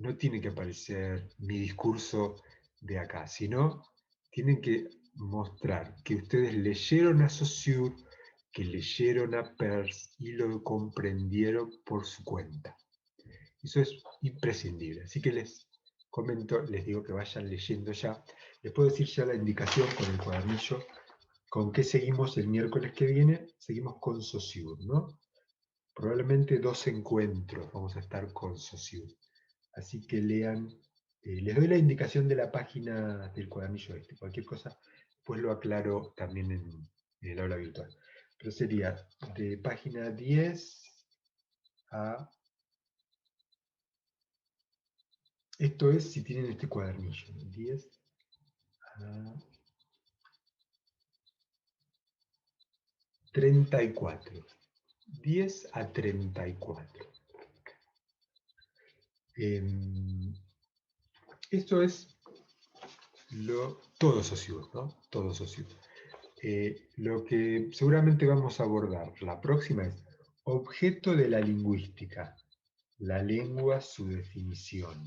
no tiene que aparecer mi discurso de acá, sino tienen que mostrar que ustedes leyeron a Saussure, que leyeron a Peirce y lo comprendieron por su cuenta. Eso es imprescindible. Así que les comento, les digo que vayan leyendo ya. Les puedo decir ya la indicación con el cuadernillo. ¿Con qué seguimos el miércoles que viene? Seguimos con Saussure, ¿no? Probablemente 2 encuentros vamos a estar con Saussure. Así que lean. Les doy la indicación de la página del cuadernillo este. Cualquier cosa, pues lo aclaro también en el aula virtual. Pero sería de página 10 a... Esto es si tienen este cuadernillo. 10 a 34. 10 a 34. Esto es todo Saussure, ¿no? Todo Saussure. Lo que seguramente vamos a abordar la próxima es objeto de la lingüística, la lengua, su definición.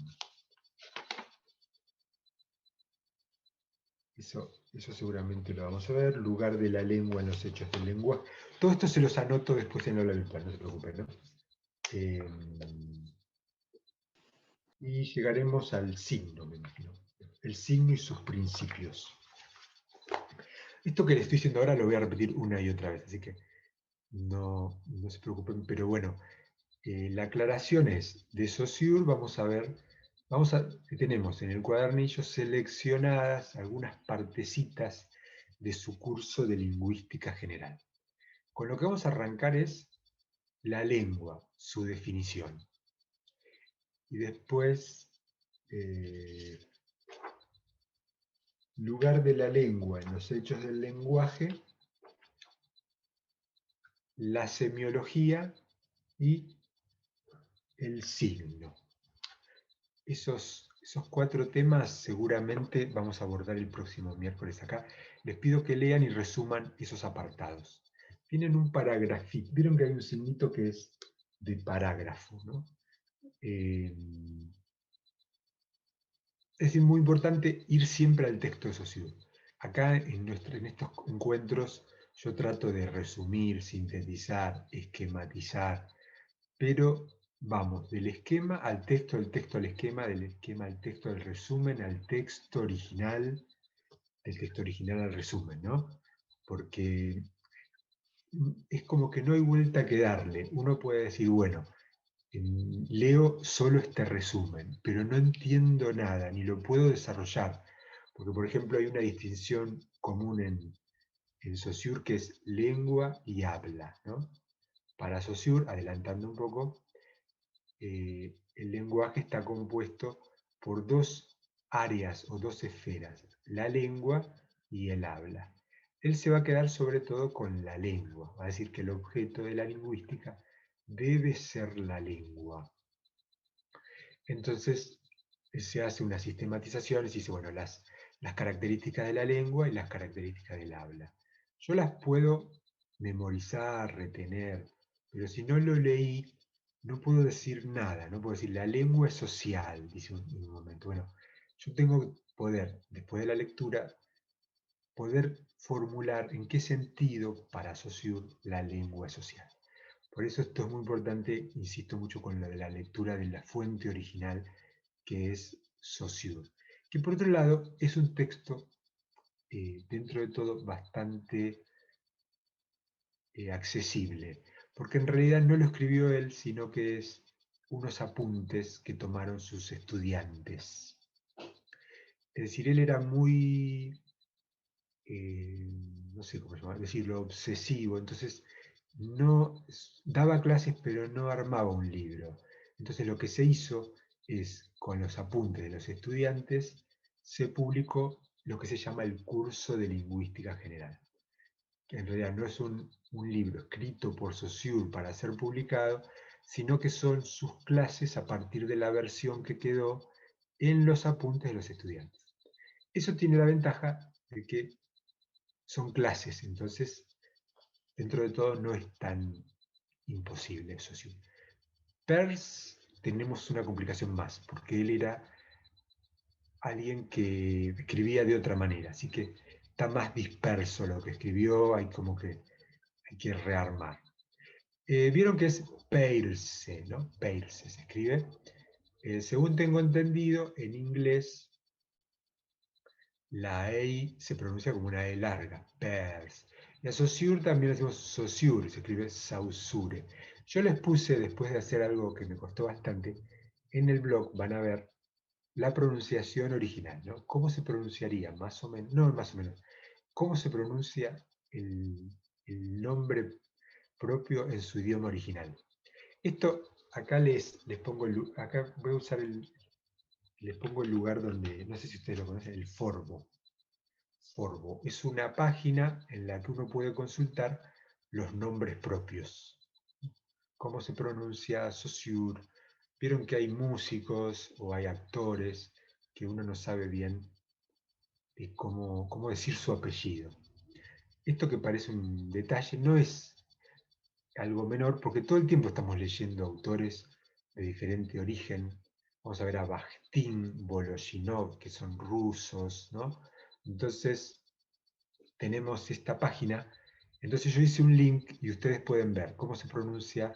Eso seguramente lo vamos a ver, lugar de la lengua en los hechos del lenguaje. Todo esto se los anoto después en la aula virtual, no se preocupen, ¿no? Y llegaremos al signo, me imagino. El signo y sus principios. Esto que les estoy diciendo ahora lo voy a repetir una y otra vez, así que no se preocupen, pero bueno, la aclaración es, de Saussure vamos a ver, tenemos en el cuadernillo seleccionadas algunas partecitas de su curso de lingüística general. Con lo que vamos a arrancar es la lengua, su definición. Y después, lugar de la lengua en los hechos del lenguaje, la semiología y el signo. Esos 4 temas seguramente vamos a abordar el próximo miércoles acá. Les pido que lean y resuman esos apartados. Tienen un parágrafo. Vieron que hay un signito que es de parágrafo, ¿no? Es muy importante ir siempre al texto de Saussure. Acá en estos encuentros yo trato de resumir, sintetizar, esquematizar, pero vamos del esquema al texto, del texto al esquema, del esquema al texto, del resumen al texto original, del texto original al resumen, ¿no? Porque es como que no hay vuelta que darle. Uno puede decir, bueno, leo solo este resumen, pero no entiendo nada, ni lo puedo desarrollar. Porque, por ejemplo, hay una distinción común en Saussure que es lengua y habla, ¿no? Para Saussure, adelantando un poco, el lenguaje está compuesto por 2 áreas o 2 esferas, la lengua y el habla. Él se va a quedar sobre todo con la lengua, va a decir que el objeto de la lingüística debe ser la lengua. Entonces se hace una sistematización y se dice, bueno, las características de la lengua y las características del habla. Yo las puedo memorizar, retener, pero si no lo leí, no puedo decir nada, no puedo decir la lengua es social, dice en un momento. Bueno, yo tengo que poder, después de la lectura, poder formular en qué sentido para Saussure la lengua es social. Por eso esto es muy importante, insisto mucho con lo de la lectura de la fuente original, que es Saussure. Que por otro lado es un texto, dentro de todo, bastante accesible, porque en realidad no lo escribió él, sino que es unos apuntes que tomaron sus estudiantes. Es decir, él era muy, no sé cómo decirlo, obsesivo, entonces no daba clases pero no armaba un libro. Entonces lo que se hizo es, con los apuntes de los estudiantes, se publicó lo que se llama el curso de lingüística general, que en realidad no es un libro escrito por Saussure para ser publicado, sino que son sus clases a partir de la versión que quedó en los apuntes de los estudiantes. Eso tiene la ventaja de que son clases, entonces dentro de todo no es tan imposible eso sí. Peirce tenemos una complicación más, porque él era alguien que escribía de otra manera, así que está más disperso lo que escribió, hay que rearmar. Vieron que es Peirce, ¿no? Peirce se escribe. Según tengo entendido, en inglés la E se pronuncia como una E larga, Peirce. Y a Saussure también decimos Saussure, se escribe Saussure. Yo les puse, después de hacer algo que me costó bastante, en el blog van a ver la pronunciación original, ¿no? ¿Cómo se pronunciaría? Más o menos, no más o menos, ¿cómo se pronuncia el nombre propio en su idioma original? Esto, acá les pongo, acá voy a usar les pongo el lugar donde, no sé si ustedes lo conocen, el Forbo. Forbo es una página en la que uno puede consultar los nombres propios. ¿Cómo se pronuncia Saussure? Vieron que hay músicos o hay actores que uno no sabe bien cómo decir su apellido. Esto que parece un detalle no es algo menor porque todo el tiempo estamos leyendo autores de diferente origen. Vamos a ver a Bakhtin, Voloshinov, que son rusos, ¿no? Entonces, tenemos esta página. Entonces yo hice un link y ustedes pueden ver cómo se pronuncia.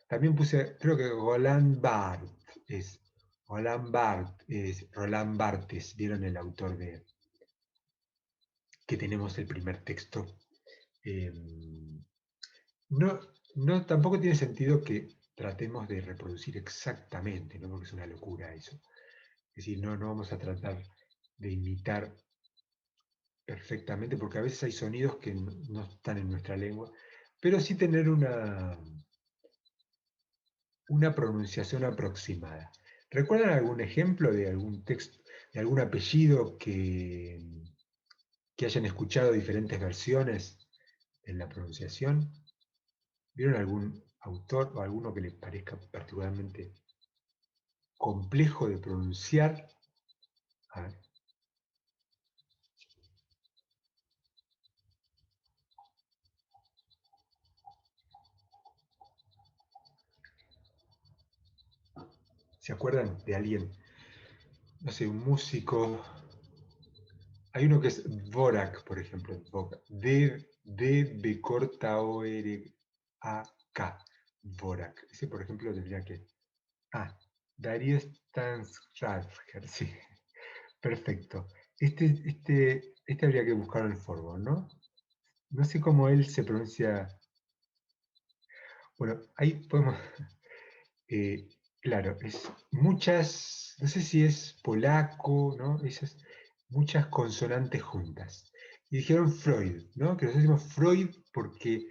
También puse, creo que Roland Barthes es Roland Barthes, vieron el autor que tenemos el primer texto. Eh, no, no, tampoco tiene sentido que tratemos de reproducir exactamente, ¿no? Porque es una locura eso. Es decir, no vamos a tratar de imitar perfectamente, porque a veces hay sonidos que no están en nuestra lengua, pero sí tener una pronunciación aproximada. ¿Recuerdan algún ejemplo de algún texto, de algún apellido que hayan escuchado diferentes versiones en la pronunciación? ¿Vieron algún autor o alguno que les parezca particularmente complejo de pronunciar? A ver, ¿se acuerdan de alguien? No sé, un músico. Hay uno que es Dvorak, por ejemplo. D, B corta O, R, A, K. Dvorak. Ese, por ejemplo, tendría que. Ah, Darío Stanskratger, sí. Perfecto. Este habría que buscarlo en el foro, ¿no? No sé cómo él se pronuncia. Bueno, ahí podemos. eh, claro, es muchas. No sé si es polaco, ¿no? Esas muchas consonantes juntas. Y dijeron Freud, ¿no? Que nosotros decimos Freud porque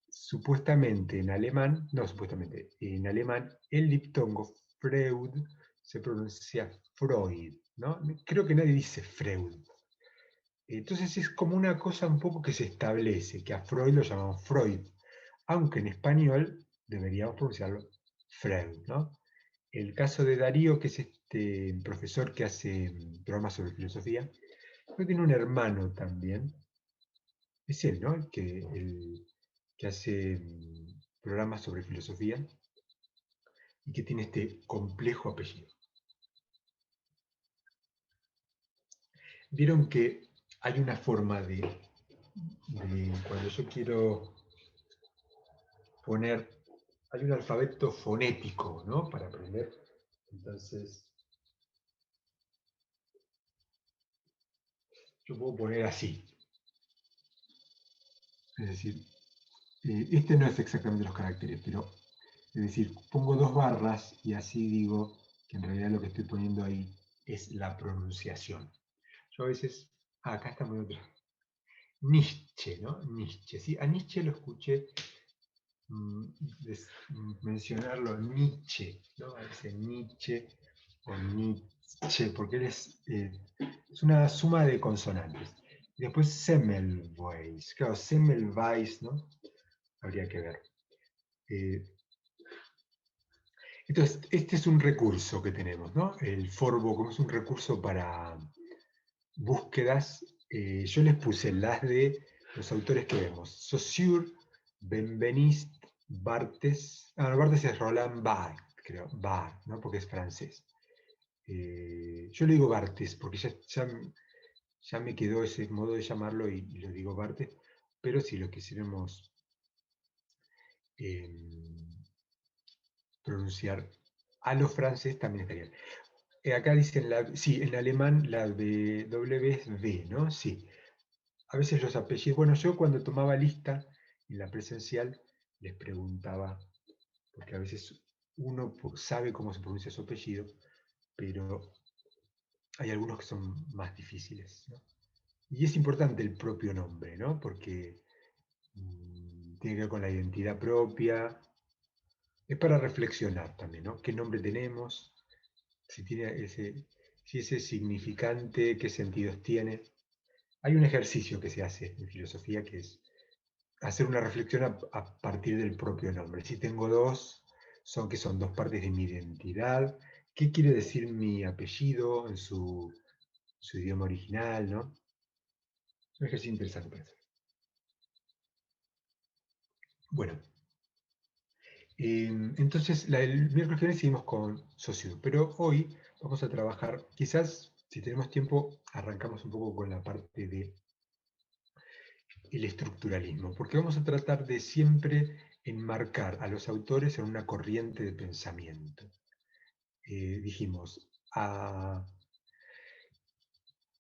supuestamente en alemán, no supuestamente, en alemán el diptongo Freud se pronuncia Freud, ¿no? Creo que nadie dice Freud. Entonces es como una cosa un poco que se establece, que a Freud lo llamamos Freud, aunque en español deberíamos pronunciarlo Freud, ¿no? El caso de Darío, que es este profesor que hace programas sobre filosofía, creo que tiene un hermano también, es él, ¿no? El que hace programas sobre filosofía y que tiene este complejo apellido. Vieron que hay una forma de cuando yo quiero poner, hay un alfabeto fonético, ¿no? Para aprender. Entonces, yo puedo poner así. Es decir, este no es exactamente los caracteres, pero es decir, pongo dos barras y así digo que en realidad lo que estoy poniendo ahí es la pronunciación. Yo a veces, acá está muy otro. Nietzsche, ¿no? Nietzsche, sí, a Nietzsche lo escuché mencionarlo Nietzsche, ¿no? A veces Nietzsche o Nietzsche, porque él es una suma de consonantes. Y después Semmelweis, claro, Semmelweis, ¿no? Habría que ver. Eh, entonces, este es un recurso que tenemos, ¿no? El Forbo, como es un recurso para búsquedas, yo les puse las de los autores que vemos. Saussure, Benveniste, Barthes, no, Barthes es Roland Barthes, creo, Bar, ¿no? Porque es francés. Yo le digo Barthes, porque ya me quedó ese modo de llamarlo y lo digo Barthes, pero si lo quisiéramos pronunciar a los franceses también estaría. Acá dicen, sí, en alemán la W es V, ¿no? Sí. A veces los apellidos, bueno, yo cuando tomaba lista en la presencial les preguntaba, porque a veces uno sabe cómo se pronuncia su apellido, pero hay algunos que son más difíciles, ¿no? Y es importante el propio nombre, ¿no? Porque tiene que ver con la identidad propia, es para reflexionar también, ¿no? ¿Qué nombre tenemos? Si tiene si ese significante, qué sentidos tiene. Hay un ejercicio que se hace en filosofía que es hacer una reflexión a partir del propio nombre. Si tengo dos, que son dos partes de mi identidad. ¿Qué quiere decir mi apellido en su idioma original, ¿no? Es un ejercicio interesante para hacer. Bueno, entonces el miércoles que viene seguimos con Saussure, pero hoy vamos a trabajar, quizás si tenemos tiempo, arrancamos un poco con la parte de el estructuralismo, porque vamos a tratar de siempre enmarcar a los autores en una corriente de pensamiento. Dijimos,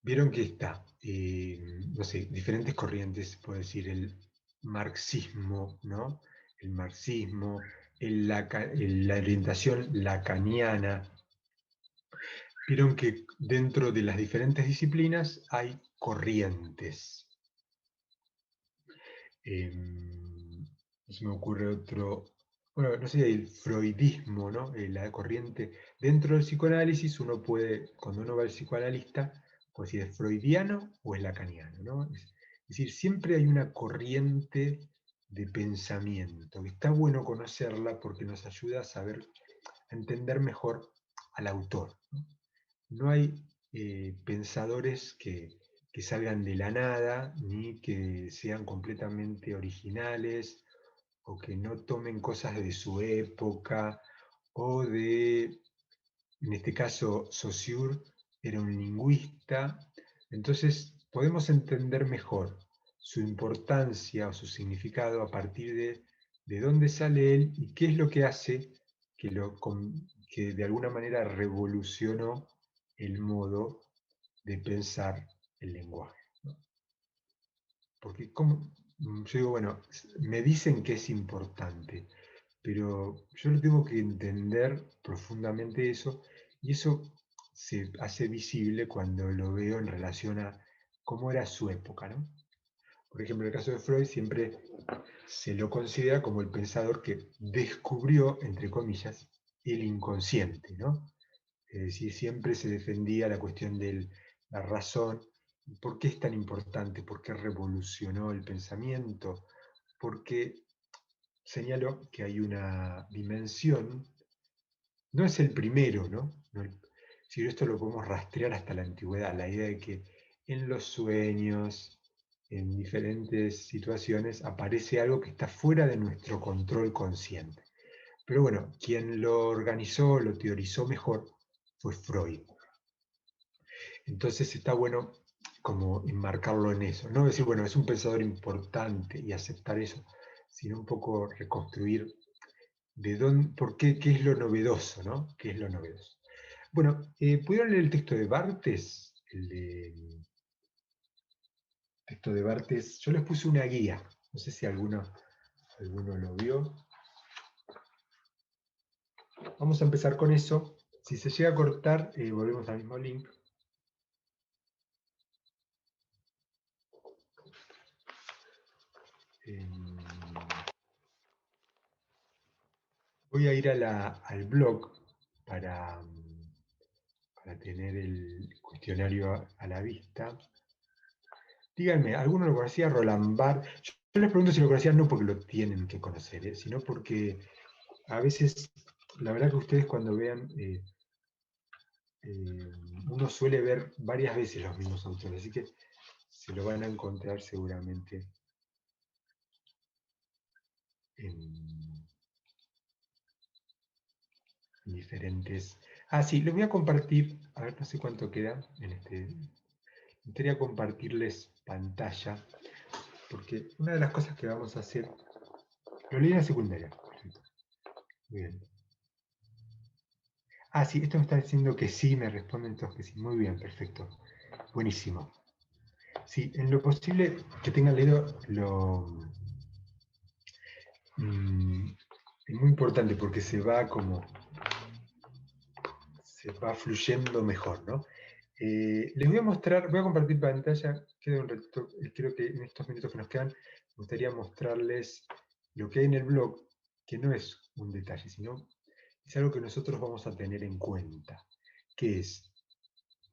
vieron que está, no sé, diferentes corrientes, puedo decir el marxismo, ¿no? El marxismo, la orientación lacaniana. Vieron que dentro de las diferentes disciplinas hay corrientes. No se me ocurre otro, bueno, no sé, el freudismo, ¿no? La corriente. Dentro del psicoanálisis uno puede, cuando uno va al psicoanalista, puede decir es freudiano o es lacaniano, ¿no? Es decir, siempre hay una corriente de pensamiento, que está bueno conocerla porque nos ayuda a saber, a entender mejor al autor, ¿no? No hay pensadores que salgan de la nada, ni que sean completamente originales, o que no tomen cosas de su época, o en este caso, Saussure era un lingüista, entonces podemos entender mejor su importancia o su significado a partir de dónde sale él y qué es lo que hace que de alguna manera revolucionó el modo de pensar el lenguaje, ¿no? Porque yo digo, bueno, me dicen que es importante, pero yo lo tengo que entender profundamente eso, y eso se hace visible cuando lo veo en relación a cómo era su época, ¿no? Por ejemplo, en el caso de Freud siempre se lo considera como el pensador que descubrió, entre comillas, el inconsciente, ¿no? Es decir, siempre se defendía la cuestión de la razón. ¿Por qué es tan importante? ¿Por qué revolucionó el pensamiento? Porque señaló que hay una dimensión, no es el primero, ¿no? Si esto lo podemos rastrear hasta la antigüedad, la idea de que en los sueños, en diferentes situaciones, aparece algo que está fuera de nuestro control consciente. Pero bueno, quien lo organizó, lo teorizó mejor fue Freud. Entonces está bueno como enmarcarlo en eso, no decir, bueno, es un pensador importante y aceptar eso, sino un poco reconstruir por qué es lo novedoso, ¿no? ¿Qué es lo novedoso? Bueno, ¿pudieron leer el texto de Barthes? Texto de Barthes, yo les puse una guía, no sé si alguno lo vio. Vamos a empezar con eso. Si se llega a cortar, volvemos al mismo link. Voy a ir al blog para tener el cuestionario a la vista. Díganme, ¿alguno lo conocía? Roland Barthes. Yo les pregunto si lo conocían no porque lo tienen que conocer, sino porque a veces, la verdad que ustedes cuando vean, uno suele ver varias veces los mismos autores, así que se lo van a encontrar seguramente en en diferentes... Ah, sí, les voy a compartir, a ver, no sé cuánto queda en este... Me gustaría compartirles pantalla, porque una de las cosas que vamos a hacer... Lo leí en la secundaria, perfecto. Muy bien. Ah, sí, esto me está diciendo que sí, me responden todos que sí. Muy bien, perfecto. Buenísimo. Sí, en lo posible que tengan leído es muy importante porque se va fluyendo mejor, ¿no? Les voy a mostrar, voy a compartir pantalla, queda un ratito, creo que en estos minutos que nos quedan, me gustaría mostrarles lo que hay en el blog, que no es un detalle, sino es algo que nosotros vamos a tener en cuenta, que es,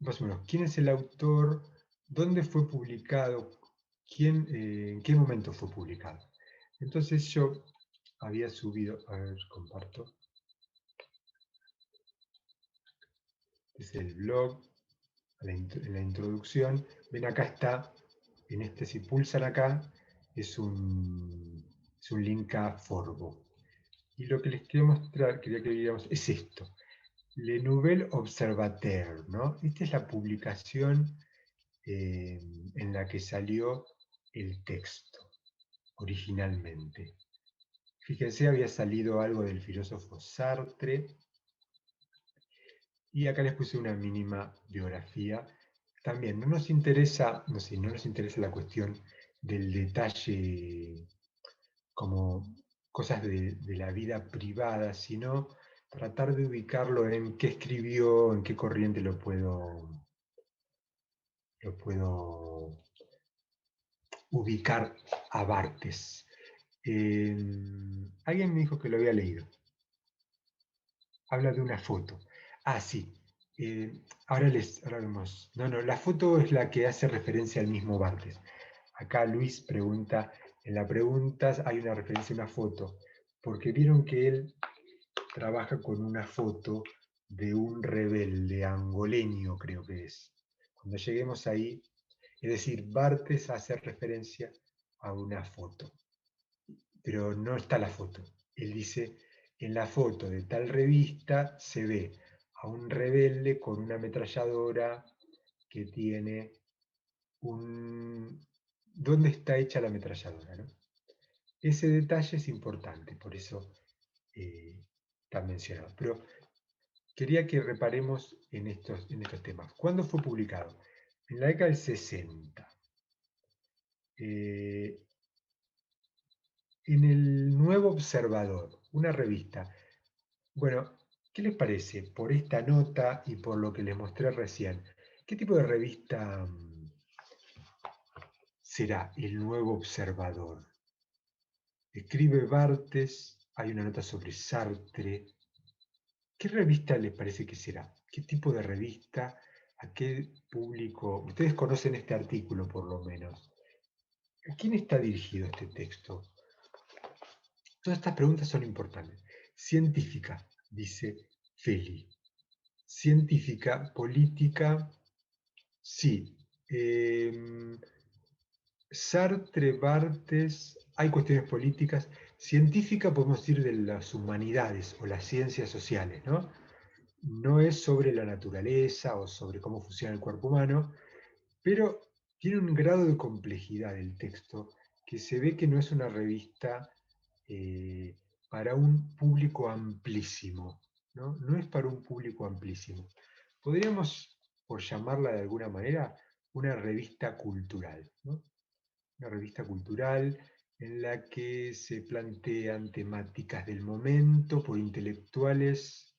más o menos, quién es el autor, dónde fue publicado, en qué momento fue publicado. Entonces yo había subido, a ver, comparto, es el blog, en la introducción, ven acá está, en este si pulsan acá, es un link a Forbo. Y lo que les quiero mostrar, quería que viéramos, es esto, Le Nouvel Observateur, ¿no? Esta es la publicación en la que salió el texto originalmente. Fíjense, había salido algo del filósofo Sartre, y acá les puse una mínima biografía. También no nos interesa, no sé, no nos interesa la cuestión del detalle como cosas de la vida privada, sino tratar de ubicarlo en qué escribió, en qué corriente lo puedo ubicar a Barthes. Alguien me dijo que lo había leído. Habla de una foto. Ah, sí. Ahora vemos. No, no, la foto es la que hace referencia al mismo Barthes. Acá Luis pregunta, en la pregunta hay una referencia a una foto, porque vieron que él trabaja con una foto de un rebelde angoleño, creo que es. Cuando lleguemos ahí, es decir, Barthes hace referencia a una foto, pero no está la foto. Él dice, en la foto de tal revista se ve a un rebelde con una ametralladora que tiene un... ¿Dónde está hecha la ametralladora? ¿No? Ese detalle es importante, por eso está mencionado. Pero quería que reparemos en estos temas. ¿Cuándo fue publicado? En la década del 60. Eh, en el Nuevo Observador, una revista. Bueno, ¿qué les parece por esta nota y por lo que les mostré recién? ¿Qué tipo de revista será el Nuevo Observador? Escribe Barthes, hay una nota sobre Sartre. ¿Qué revista les parece que será? ¿Qué tipo de revista? ¿A qué público? Ustedes conocen este artículo por lo menos. ¿A quién está dirigido este texto? Todas estas preguntas son importantes. Científica, dice Feli. Científica, política, sí. Sartre, Barthes, hay cuestiones políticas. Científica podemos decir de las humanidades o las ciencias sociales, ¿no? No es sobre la naturaleza o sobre cómo funciona el cuerpo humano, pero tiene un grado de complejidad el texto que se ve que no es una revista eh, para un público amplísimo, ¿no? No es para un público amplísimo. Podríamos, por llamarla de alguna manera, una revista cultural, ¿no? Una revista cultural en la que se plantean temáticas del momento por intelectuales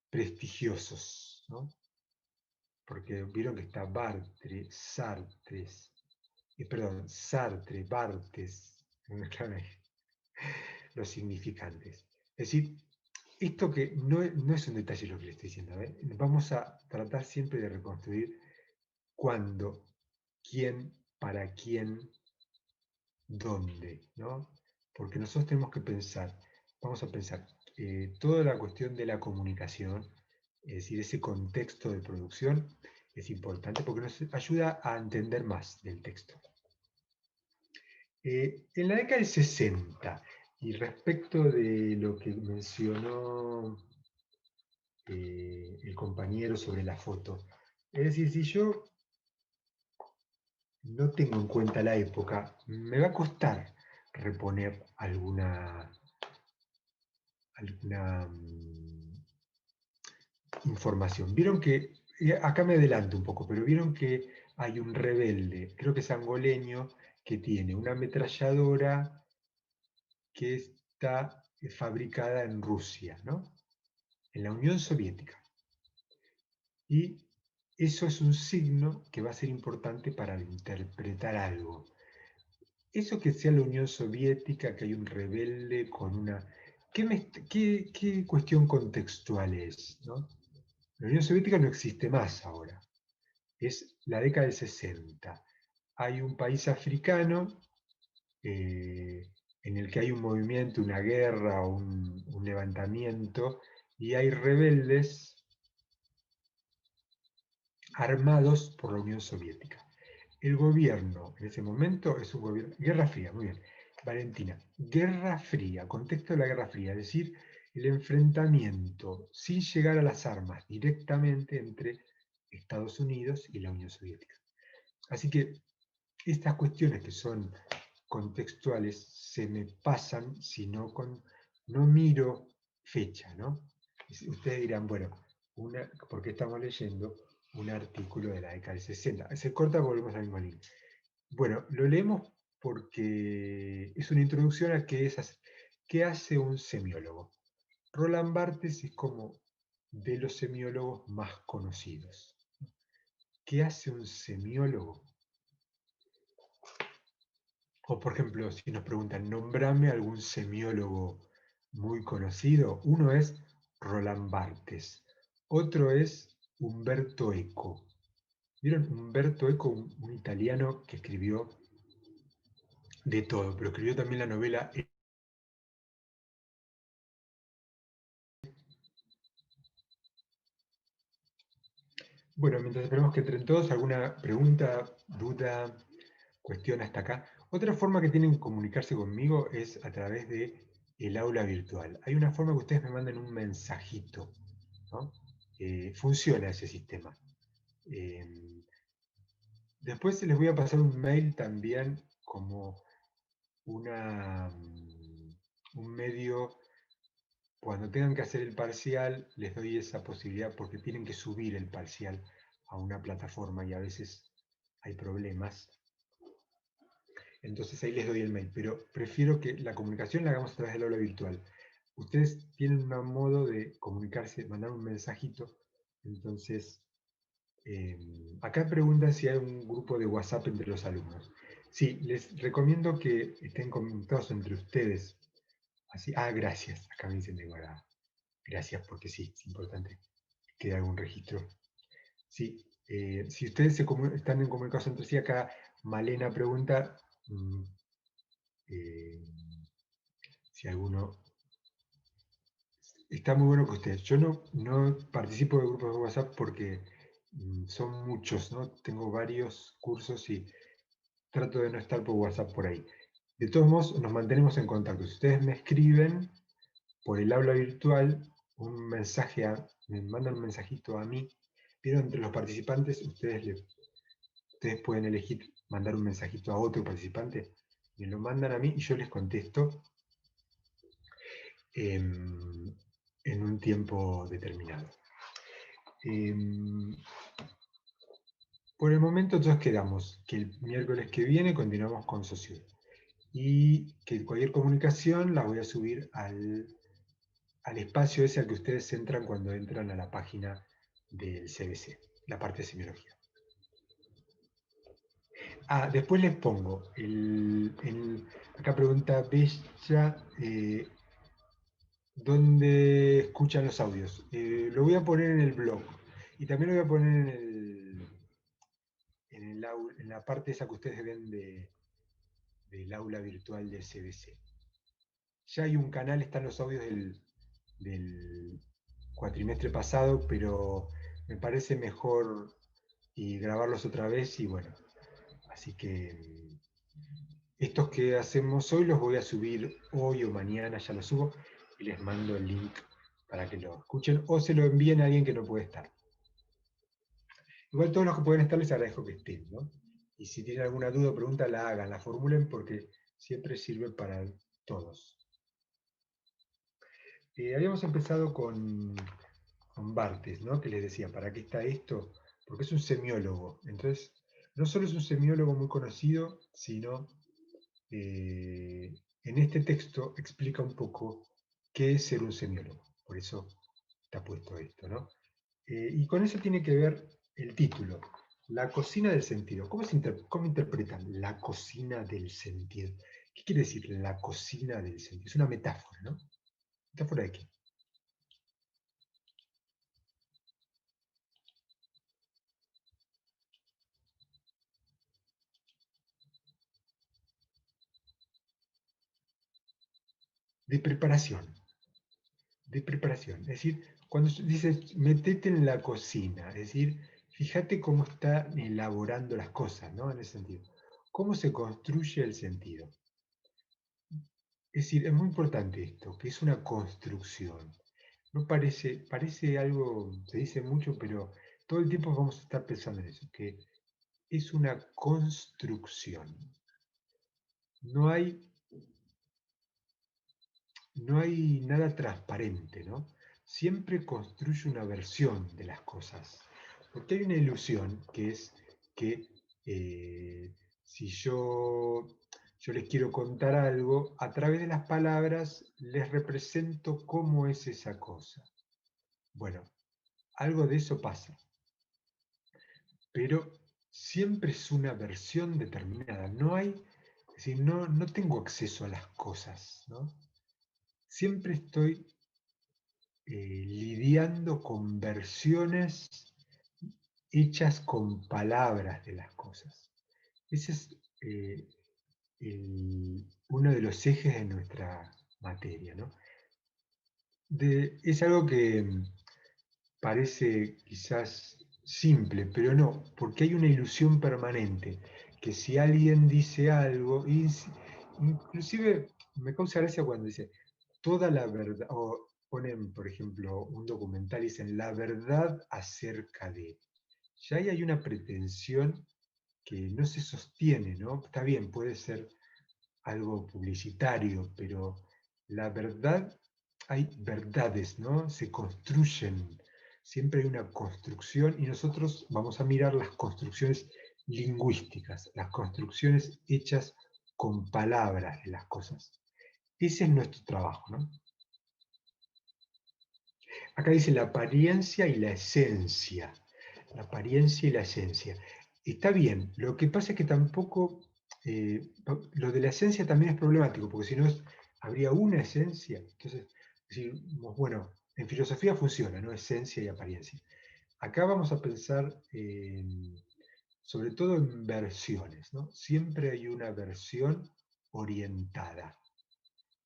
prestigiosos, ¿no? Porque vieron que está Bartre, Sartre, Sartre, Barthes, los significantes. Es decir, esto que no es un detalle lo que le estoy diciendo, ¿eh? Vamos a tratar siempre de reconstruir cuándo, quién, para quién, dónde, ¿no? Porque nosotros tenemos que pensar, vamos a pensar, toda la cuestión de la comunicación, es decir, ese contexto de producción es importante porque nos ayuda a entender más del texto. En la década del 60, y respecto de lo que mencionó el compañero sobre la foto. Es decir, si yo no tengo en cuenta la época, me va a costar reponer alguna información. Vieron que, acá me adelanto un poco, pero vieron que hay un rebelde, creo que es angoleño, que tiene una ametralladora que está fabricada en Rusia, ¿no? En la Unión Soviética. Y eso es un signo que va a ser importante para interpretar algo. Eso que sea la Unión Soviética, que hay un rebelde con una... ¿Qué cuestión contextual es? ¿No? La Unión Soviética no existe más ahora. Es la década del 60. Hay un país africano en el que hay un movimiento, una guerra, un levantamiento, y hay rebeldes armados por la Unión Soviética. El gobierno en ese momento es un gobierno... Guerra Fría, muy bien. Valentina, Guerra Fría, contexto de la Guerra Fría, es decir, el enfrentamiento sin llegar a las armas directamente entre Estados Unidos y la Unión Soviética. Así que estas cuestiones que son contextuales se me pasan si no miro fecha, ¿no? Ustedes dirán, bueno, porque estamos leyendo un artículo de la década del 60. Se corta, volvemos al mismo link. Bueno, lo leemos porque es una introducción a qué hace un semiólogo. Roland Barthes es como de los semiólogos más conocidos. ¿Qué hace un semiólogo? O por ejemplo, si nos preguntan, nombrame algún semiólogo muy conocido, uno es Roland Barthes, otro es Umberto Eco. ¿Vieron? Umberto Eco, un italiano que escribió de todo, pero escribió también la novela. Bueno, mientras esperamos que entren todos, ¿alguna pregunta, duda, cuestión hasta acá? Otra forma que tienen que comunicarse conmigo es a través de el aula virtual. Hay una forma que ustedes me manden un mensajito, ¿no? Funciona ese sistema. Después les voy a pasar un mail también como un medio, cuando tengan que hacer el parcial, les doy esa posibilidad porque tienen que subir el parcial a una plataforma y a veces hay problemas. Entonces ahí les doy el mail, pero prefiero que la comunicación la hagamos a través del aula virtual. Ustedes tienen un modo de comunicarse, mandar un mensajito, entonces acá preguntan si hay un grupo de WhatsApp entre los alumnos. Sí, les recomiendo que estén conectados entre ustedes. Así, gracias. Acá me dicen de guardar. Gracias, porque sí, es importante que haya algún registro. Sí, si ustedes están en comunicación entre sí, acá Malena pregunta eh, si alguno... Está muy bueno que ustedes. Yo no participo de grupos de WhatsApp porque son muchos, ¿no? Tengo varios cursos y trato de no estar por WhatsApp por ahí. De todos modos, nos mantenemos en contacto. Si ustedes me escriben por el aula virtual, me mandan un mensajito a mí, pero entre los participantes ustedes pueden elegir mandar un mensajito a otro participante, me lo mandan a mí y yo les contesto en un tiempo determinado. Por el momento todos quedamos que el miércoles que viene continuamos con Sociedad y que cualquier comunicación la voy a subir al espacio ese al que ustedes entran cuando entran a la página del CBC, la parte de semiología. Después les pongo, acá pregunta Bella, ¿dónde escuchan los audios? Lo voy a poner en el blog y también lo voy a poner en la parte esa que ustedes ven del aula virtual del CBC. Ya hay un canal, están los audios del cuatrimestre pasado, pero me parece mejor y grabarlos otra vez y bueno, así que estos que hacemos hoy los voy a subir hoy o mañana, ya los subo y les mando el link para que lo escuchen o se lo envíen a alguien que no puede estar. Igual todos los que pueden estar les agradezco que estén, ¿no? Y si tienen alguna duda o pregunta, la hagan, la formulen porque siempre sirve para todos. Habíamos empezado con Barthes, ¿no? Que les decía, ¿para qué está esto? Porque es un semiólogo. Entonces, no solo es un semiólogo muy conocido, sino en este texto explica un poco qué es ser un semiólogo. Por eso está puesto esto, ¿no? Y con eso tiene que ver el título, La cocina del sentido. ¿Cómo interpretan la cocina del sentido? ¿Qué quiere decir la cocina del sentido? Es una metáfora, ¿no? ¿Metáfora de qué? De preparación. De preparación. Es decir, cuando dices metete en la cocina, es decir, fíjate cómo está elaborando las cosas, ¿no? En ese sentido. ¿Cómo se construye el sentido? Es decir, es muy importante esto, que es una construcción. No parece algo, se dice mucho, pero todo el tiempo vamos a estar pensando en eso, que es una construcción. No hay, no hay nada transparente, ¿no? Siempre construye una versión de las cosas. Porque hay una ilusión que es que si yo les quiero contar algo, a través de las palabras les represento cómo es esa cosa. Bueno, algo de eso pasa, pero siempre es una versión determinada. No hay, es decir, no tengo acceso a las cosas, ¿no? Siempre estoy lidiando con versiones hechas con palabras de las cosas. Ese es uno de los ejes de nuestra materia, ¿no? Es algo que parece quizás simple, pero no, porque hay una ilusión permanente, que si alguien dice algo, inclusive me causa gracia cuando dice toda la verdad, o ponen, por ejemplo, un documental y dicen la verdad acerca de. Ya ahí hay una pretensión que no se sostiene, ¿no? Está bien, puede ser algo publicitario, pero la verdad, hay verdades, ¿no? Se construyen, siempre hay una construcción y nosotros vamos a mirar las construcciones lingüísticas, las construcciones hechas con palabras de las cosas. Ese es nuestro trabajo, ¿no? Acá dice la apariencia y la esencia. La apariencia y la esencia. Está bien, lo que pasa es que tampoco, lo de la esencia también es problemático, porque si no habría una esencia. Entonces, decimos, bueno, en filosofía funciona, ¿no? Esencia y apariencia. Acá vamos a pensar sobre todo en versiones, ¿no? Siempre hay una versión orientada.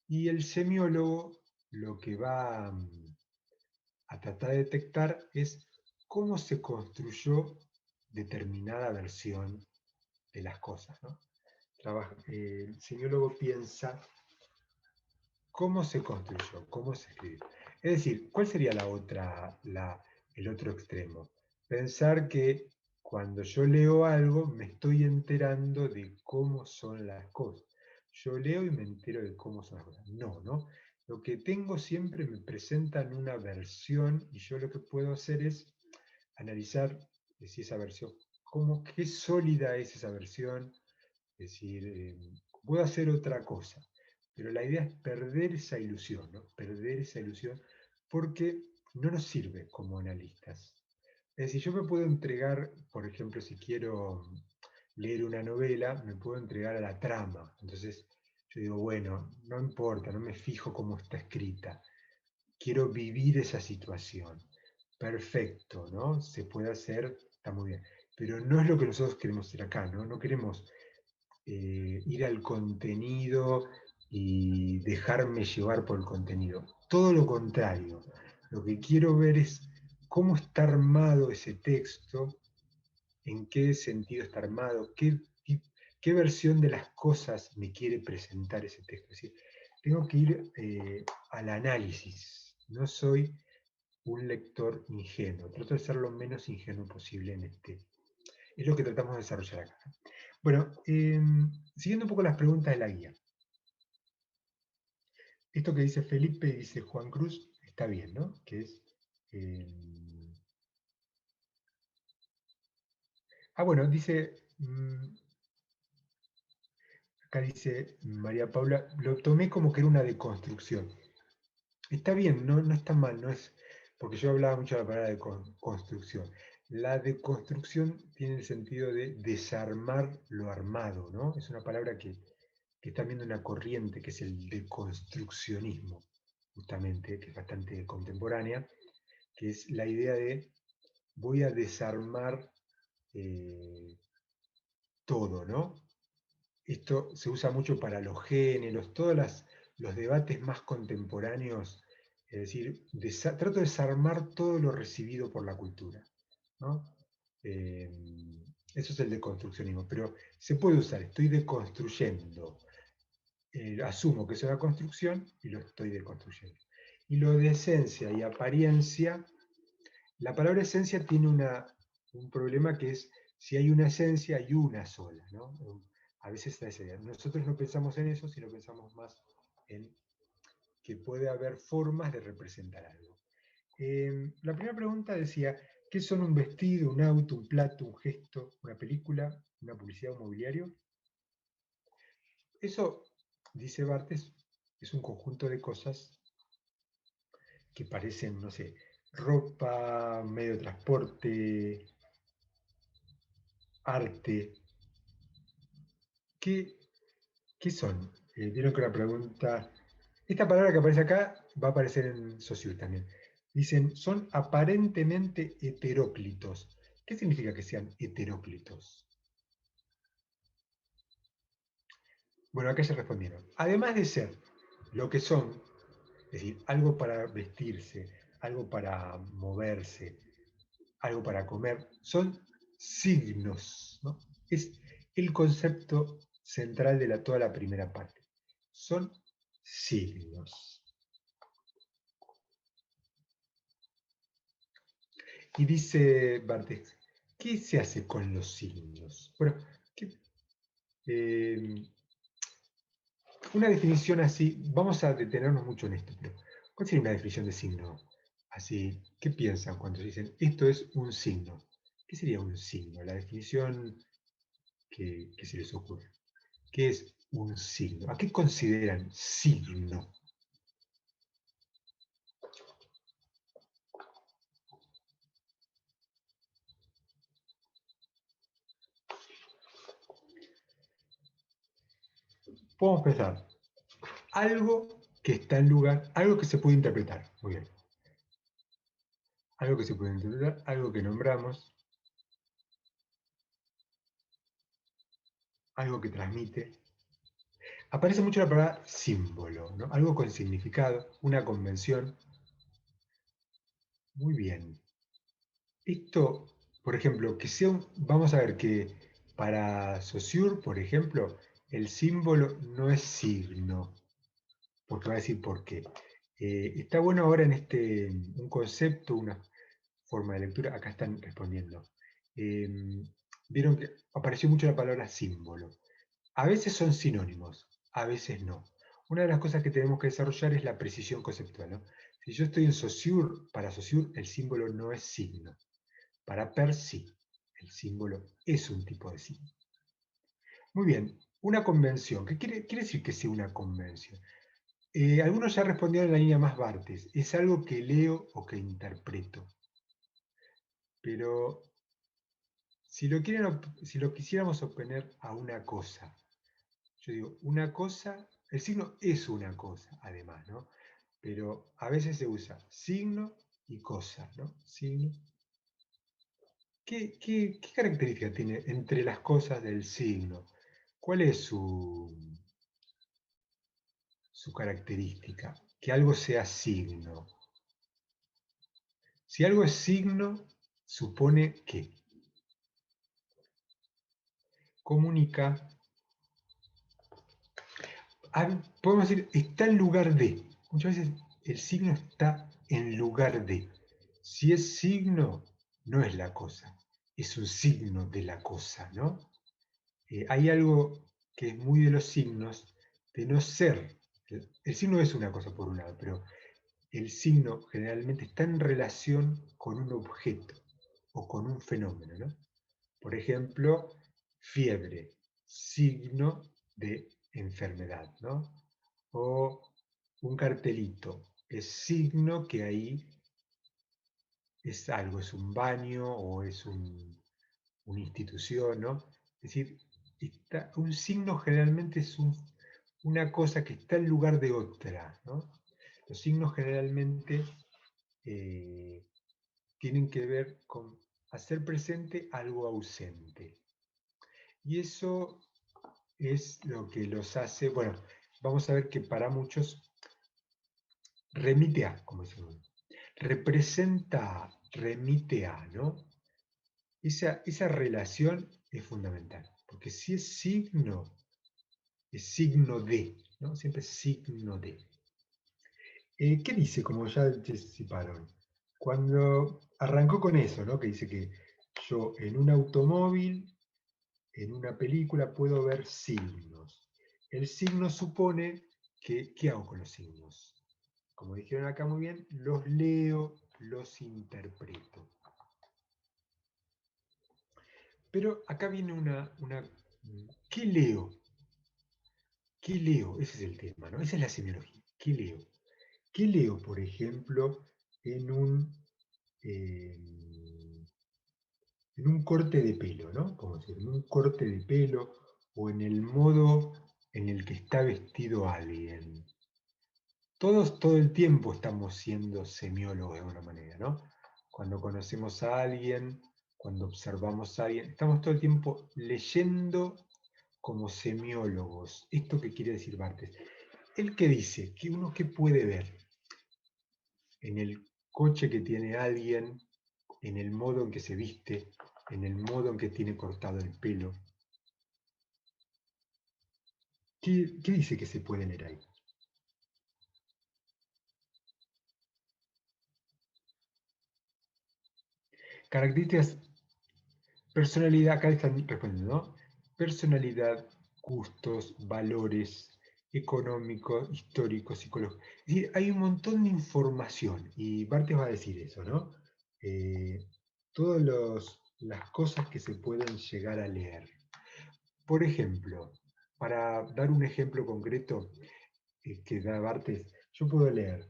Y el semiólogo lo que va a tratar de detectar es cómo se construyó determinada versión de las cosas, ¿no? El semiólogo piensa cómo se construyó, cómo se escribió. Es decir, ¿cuál sería el otro extremo? Pensar que cuando yo leo algo me estoy enterando de cómo son las cosas. Yo leo y me entero de cómo son las cosas. No, ¿no? Lo que tengo siempre me presentan una versión y yo lo que puedo hacer es analizar si esa versión, qué sólida es esa versión, es decir, puedo hacer otra cosa, pero la idea es perder esa ilusión, ¿no? Perder esa ilusión porque no nos sirve como analistas. Es decir, yo me puedo entregar, por ejemplo, si quiero leer una novela, me puedo entregar a la trama. Entonces, yo digo, bueno, no importa, no me fijo cómo está escrita. Quiero vivir esa situación. Perfecto, ¿no? Se puede hacer, está muy bien. Pero no es lo que nosotros queremos hacer acá, ¿no? No queremos ir al contenido y dejarme llevar por el contenido. Todo lo contrario. Lo que quiero ver es cómo está armado ese texto, en qué sentido está armado, qué versión de las cosas me quiere presentar ese texto. Es decir, tengo que ir al análisis. No soy un lector ingenuo. Trato de ser lo menos ingenuo posible en este. Es lo que tratamos de desarrollar acá. Bueno, siguiendo un poco las preguntas de la guía. Esto que dice Felipe y dice Juan Cruz, está bien, ¿no? Que es... bueno, dice... acá dice María Paula, lo tomé como que era una deconstrucción. Está bien, no está mal, no es... Porque yo hablaba mucho de la palabra de construcción. La deconstrucción tiene el sentido de desarmar lo armado, ¿no? Es una palabra que está viendo una corriente que es el deconstruccionismo, justamente, que es bastante contemporánea, que es la idea de voy a desarmar todo, ¿no? Esto se usa mucho para los géneros, los debates más contemporáneos, es decir, trato de desarmar todo lo recibido por la cultura, ¿no? Eh, Eso es el deconstruccionismo, pero se puede usar, estoy deconstruyendo, asumo que es una construcción y lo estoy deconstruyendo. Y lo de esencia y apariencia, la palabra esencia tiene un problema que es si hay una esencia hay una sola, ¿no? A veces está esa idea. Nosotros no pensamos en eso, sino pensamos más en que puede haber formas de representar algo. La primera pregunta decía, ¿qué son un vestido, un auto, un plato, un gesto, una película, una publicidad, un mobiliario? Eso, dice Barthes, es un conjunto de cosas que parecen, no sé, ropa, medio de transporte, arte. ¿Qué, qué son? Vieron que la pregunta, esta palabra que aparece acá va a aparecer en Saussure también. Dicen, son aparentemente heteróclitos. ¿Qué significa que sean heteróclitos? Bueno, acá ya respondieron. Además de ser lo que son, es decir, algo para vestirse, algo para moverse, algo para comer, son signos, ¿no? Es el concepto central de toda la primera parte. Son signos. Y dice Barthes, ¿qué se hace con los signos? Bueno, eh, una definición así, vamos a detenernos mucho en esto, pero ¿cuál sería una definición de signo? Así, ¿qué piensan cuando dicen esto es un signo? ¿Qué sería un signo? La definición que se les ocurre. ¿Qué es un signo? ¿A qué consideran signo? Podemos pensar, algo que está en lugar, algo que se puede interpretar. Muy bien. Algo que se puede interpretar, algo que nombramos, algo que transmite. Aparece mucho la palabra símbolo, ¿no? Algo con significado, una convención. Muy bien. Esto, por ejemplo, vamos a ver que para Saussure, por ejemplo, el símbolo no es signo, porque va a decir por qué. Está bueno ahora en un concepto, una forma de lectura, acá están respondiendo. Eh, Vieron que apareció mucho la palabra símbolo. A veces son sinónimos, a veces no. Una de las cosas que tenemos que desarrollar es la precisión conceptual, ¿no? Si yo estoy en Saussure, para Saussure el símbolo no es signo. Para Per sí, el símbolo es un tipo de signo. Muy bien, una convención. ¿Qué quiere decir que sea una convención? Algunos ya respondieron en la línea más Barthes. Es algo que leo o que interpreto. Pero si lo quisiéramos oponer a una cosa, yo digo, una cosa, el signo es una cosa, además, ¿no? Pero a veces se usa signo y cosa, ¿no? Signo. ¿Qué característica tiene entre las cosas del signo? ¿Cuál es su característica? Que algo sea signo. Si algo es signo, supone que comunica, podemos decir, está en lugar de. Muchas veces el signo está en lugar de. Si es signo, no es la cosa, es un signo de la cosa, ¿no? Hay algo que es muy de los signos, de no ser. El signo es una cosa por un lado, pero el signo generalmente está en relación con un objeto o con un fenómeno, ¿no? Por ejemplo, fiebre, signo de enfermedad, ¿no? O un cartelito, es signo que ahí es algo, es un baño o es una institución, ¿no? Es decir, un signo generalmente es una cosa que está en lugar de otra, ¿no? Los signos generalmente eh, tienen que ver con hacer presente algo ausente. Y eso es lo que los hace, bueno, vamos a ver que para muchos remite a, como decimos, representa, remite a, ¿no? Esa relación es fundamental, porque si es signo de, ¿no? Siempre es signo de. ¿Qué dice, como ya anticiparon? Cuando arrancó con eso, ¿no? Que dice que yo en un automóvil, en una película, puedo ver signos. El signo supone que, ¿qué hago con los signos? Como dijeron acá muy bien, los leo, los interpreto. Pero acá viene ¿qué leo? ¿Qué leo? Ese es el tema, ¿no? Esa es la semiología. ¿Qué leo? ¿Qué leo, por ejemplo, en eh, en un corte de pelo, ¿no? Como decir, en un corte de pelo o en el modo en el que está vestido alguien? Todos todo el tiempo estamos siendo semiólogos de alguna manera, ¿no? Cuando conocemos a alguien, cuando observamos a alguien, estamos todo el tiempo leyendo como semiólogos. ¿Esto qué quiere decir Barthes? Él que dice que uno que puede ver en el coche que tiene alguien, en el modo en que se viste, en el modo en que tiene cortado el pelo. ¿Qué dice que se puede leer ahí? Características, personalidad, acá están respondiendo, ¿no? Personalidad, gustos, valores económicos, históricos, psicológicos. Es decir, hay un montón de información y Barthes va a decir eso, ¿no? Todas las cosas que se pueden llegar a leer. Por ejemplo, para dar un ejemplo concreto que da Barthes, yo puedo leer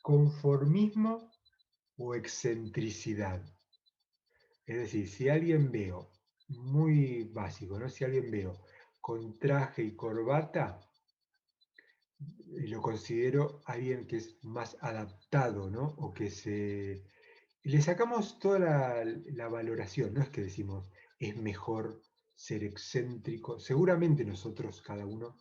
conformismo o excentricidad. Es decir, si alguien veo, muy básico, ¿no? Si alguien veo con traje y corbata, lo considero alguien que es más adaptado, ¿no? O que se. Le sacamos toda la valoración, no es que decimos es mejor ser excéntrico. Seguramente nosotros, cada uno,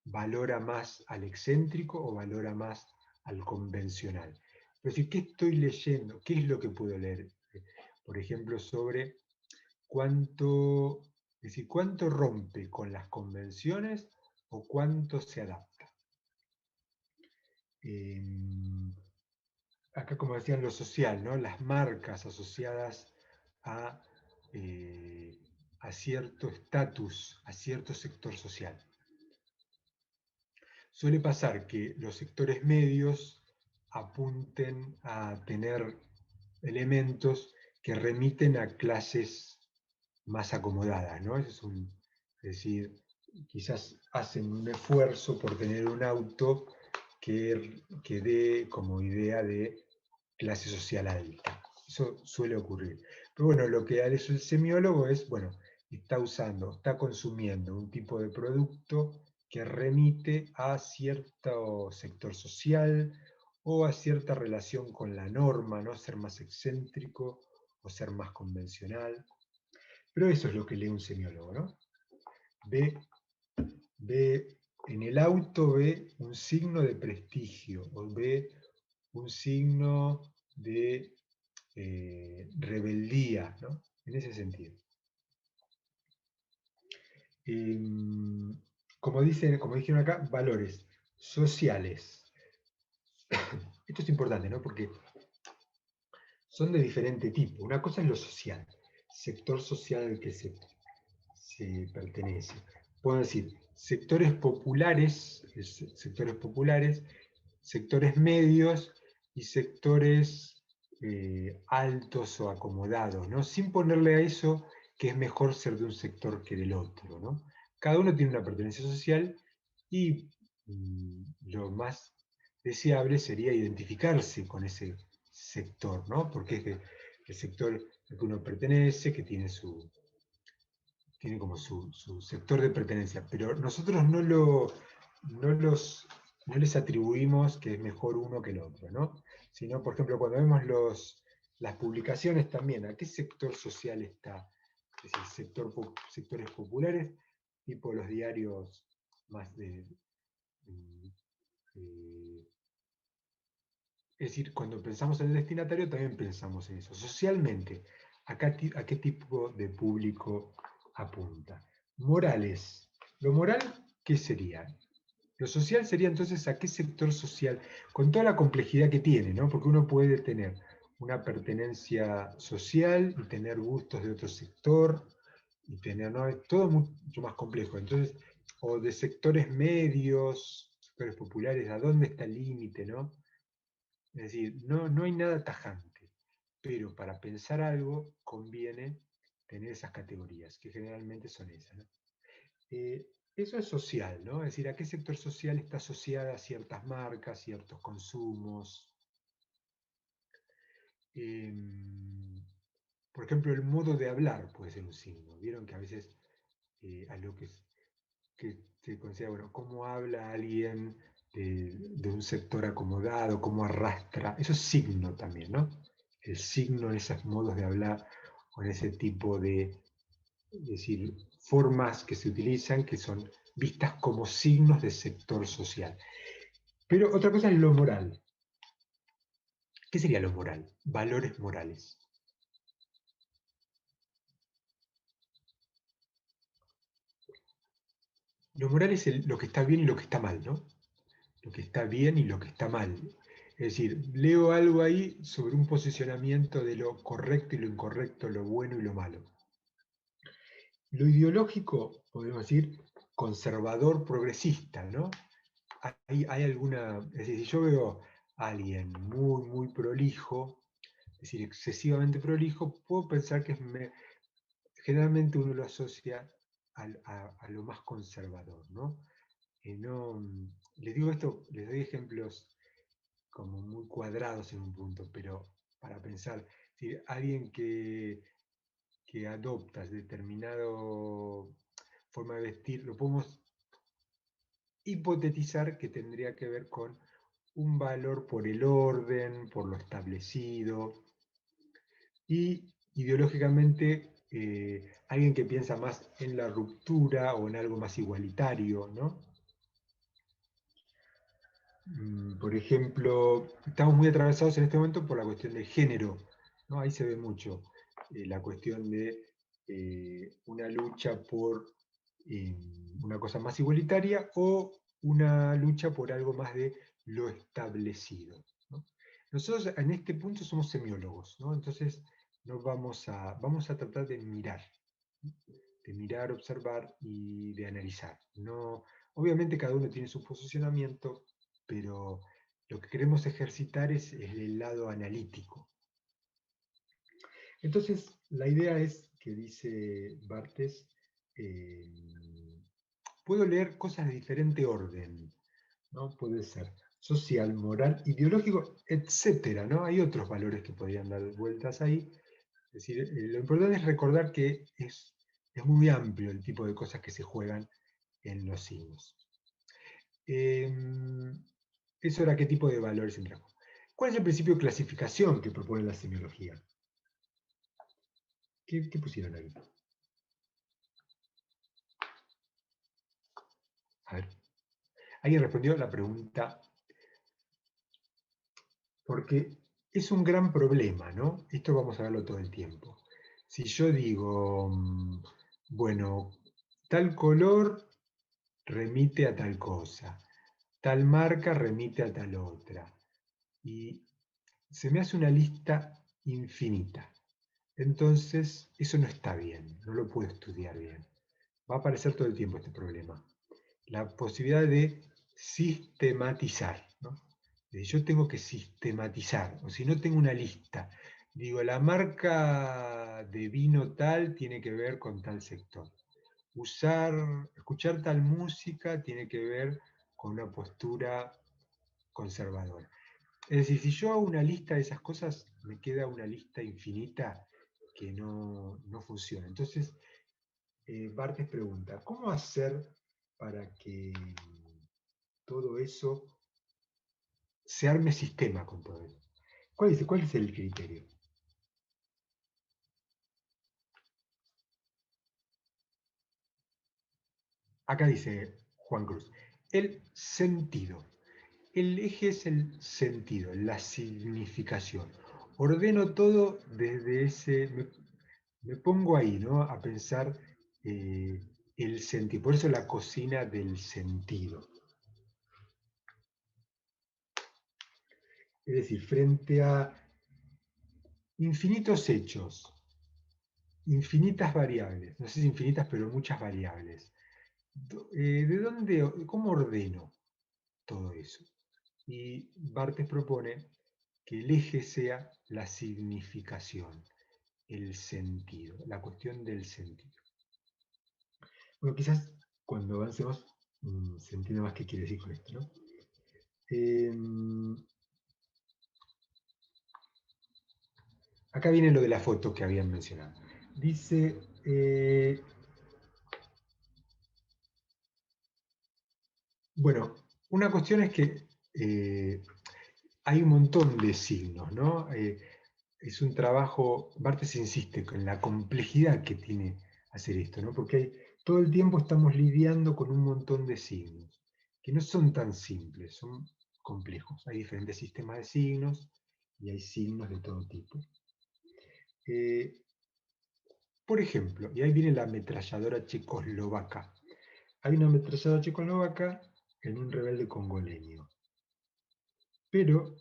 valora más al excéntrico o valora más al convencional. Pero si, ¿qué estoy leyendo? ¿Qué es lo que puedo leer? Por ejemplo, sobre es decir, cuánto rompe con las convenciones o cuánto se adapta. Acá, como decían, lo social, ¿no? Las marcas asociadas a, eh, a cierto estatus, a cierto sector social. Suele pasar que los sectores medios apunten a tener elementos que remiten a clases más acomodadas, ¿no? Es decir, quizás hacen un esfuerzo por tener un auto que dé como idea de clase social alta. Eso suele ocurrir. Pero bueno, lo que hace el semiólogo es, bueno, está consumiendo un tipo de producto que remite a cierto sector social o a cierta relación con la norma, ¿no? Ser más excéntrico o ser más convencional. Pero eso es lo que lee un semiólogo, ¿no? Ve, ve en el auto ve un signo de prestigio o ve un signo de rebeldía, ¿no? En ese sentido. Como dijeron acá, valores sociales. Esto es importante, ¿no? Porque son de diferente tipo. Una cosa es lo social, sector social al que se pertenece. Puedo decir sectores populares, sectores medios y sectores altos o acomodados, ¿no? Sin ponerle a eso que es mejor ser de un sector que del otro, ¿no? Cada uno tiene una pertenencia social y lo más deseable sería identificarse con ese sector, ¿no? Porque es el sector al que uno pertenece, que tiene como su sector de pertenencia, pero nosotros no, no les atribuimos que es mejor uno que el otro, ¿no? Sino, por ejemplo, cuando vemos las publicaciones también, ¿a qué sector social está? Es decir, sectores populares, tipo los diarios más mm, eh, es decir, cuando pensamos en el destinatario también pensamos en eso. Socialmente, ¿a qué tipo de público apunta? Morales. Lo moral, ¿qué sería? Lo social sería entonces a qué sector social, con toda la complejidad que tiene, ¿no? Porque uno puede tener una pertenencia social y tener gustos de otro sector, y tener, ¿no? Es todo mucho más complejo. Entonces, o de sectores medios, sectores populares, ¿a dónde está el límite, no? Es decir, no hay nada tajante, pero para pensar algo conviene tener esas categorías, que generalmente son esas, ¿no? Eso es social, ¿no? Es decir, a qué sector social está asociada ciertas marcas, ciertos consumos. Em, por ejemplo, el modo de hablar puede ser un signo. Vieron que a veces a lo que se considera, bueno, cómo habla alguien de un sector acomodado, cómo arrastra, eso es signo también, ¿no? El signo en esos modos de hablar o en ese tipo de, es decir, formas que se utilizan que son vistas como signos de sector social. Pero otra cosa es lo moral. ¿Qué sería lo moral? Valores morales. Lo moral es lo que está bien y lo que está mal, ¿no? Lo que está bien y lo que está mal. Es decir, leo algo ahí sobre un posicionamiento de lo correcto y lo incorrecto, lo bueno y lo malo. Lo ideológico, podemos decir, conservador, progresista, ¿no? Hay alguna, es decir, si yo veo a alguien muy prolijo, es decir, excesivamente prolijo, puedo pensar que generalmente uno lo asocia a lo más conservador, ¿no? No, les digo esto, les doy ejemplos como muy cuadrados en un punto, pero para pensar, si alguien que adopta determinado forma de vestir, lo podemos hipotetizar que tendría que ver con un valor por el orden, por lo establecido, y ideológicamente alguien que piensa más en la ruptura o en algo más igualitario, ¿no? Por ejemplo, estamos muy atravesados en este momento por la cuestión del género, ¿no? Ahí se ve mucho la cuestión de una lucha por eh, una cosa más igualitaria o una lucha por algo más de lo establecido, ¿no? Nosotros en este punto somos semiólogos, ¿no? Entonces vamos a tratar de mirar, observar y de analizar. No, obviamente cada uno tiene su posicionamiento, pero lo que queremos ejercitar es el lado analítico. Entonces, la idea es que dice Barthes, eh, puedo leer cosas de diferente orden, ¿no? Puede ser social, moral, ideológico, etcétera, ¿no? Hay otros valores que podrían dar vueltas ahí. Es decir, lo importante es recordar que es muy amplio el tipo de cosas que se juegan en los signos. Eso era qué tipo de valores entra. ¿Cuál es el principio de clasificación que propone la semiología? ¿Qué pusieron ahí? A ver, alguien respondió la pregunta, porque es un gran problema, ¿no? Esto vamos a verlo todo el tiempo. Si yo digo, bueno, tal color remite a tal cosa, tal marca remite a tal otra. y se me hace una lista infinita. Entonces, eso no está bien, no lo puedo estudiar bien. Va a aparecer todo el tiempo este problema. La posibilidad de sistematizar, ¿no? Yo tengo que sistematizar, o si no tengo una lista. Digo, la marca de vino tal tiene que ver con tal sector. Escuchar tal música tiene que ver con una postura conservadora. Es decir, si yo hago una lista de esas cosas, me queda una lista infinita que no funciona. Entonces, Bartes pregunta, ¿cómo hacer para que todo eso se arme sistema con todo eso? ¿Cuál es el criterio? Acá dice Juan Cruz, el sentido. El eje es el sentido, la significación. Ordeno todo desde me pongo ahí, ¿no? A pensar el sentido. Por eso la cocina del sentido. Es decir, frente a infinitos hechos, infinitas variables, no sé si infinitas, pero muchas variables. ¿De dónde, cómo ordeno todo eso? Y Barthes propone que el eje sea la significación, el sentido, la cuestión del sentido. Bueno, quizás cuando avancemos se entienda más qué quiere decir con esto, ¿no? Acá viene lo de la foto que habían mencionado. Dice, bueno, una cuestión es que hay un montón de signos, ¿no? Es un trabajo, Barthes insiste con la complejidad que tiene hacer esto, ¿no? Porque todo el tiempo estamos lidiando con un montón de signos, que no son tan simples, son complejos. Hay diferentes sistemas de signos y hay signos de todo tipo. Eh, por ejemplo, y ahí viene la ametralladora checoslovaca. Hay una ametralladora checoslovaca en un rebelde congoleño. Pero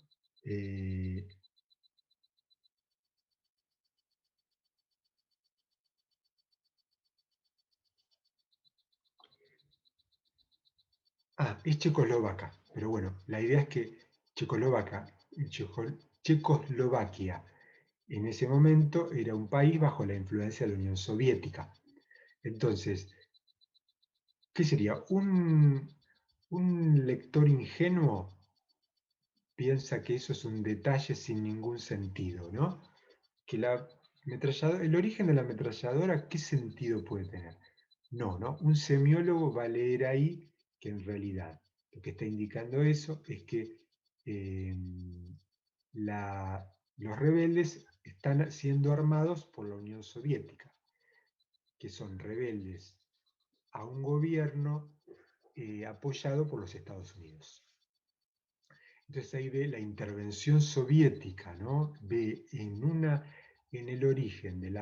es checoslovaca, pero bueno, la idea es que Checoslovaquia en ese momento era un país bajo la influencia de la Unión Soviética. Entonces, ¿qué sería? Un lector ingenuo piensa que eso es un detalle sin ningún sentido, ¿no? Que el origen de la ametralladora, ¿qué sentido puede tener? No, ¿no? Un semiólogo va a leer ahí que en realidad lo que está indicando eso es que eh, los rebeldes están siendo armados por la Unión Soviética, que son rebeldes a un gobierno apoyado por los Estados Unidos. Entonces ahí ve la intervención soviética, ¿no? Ve en el origen de la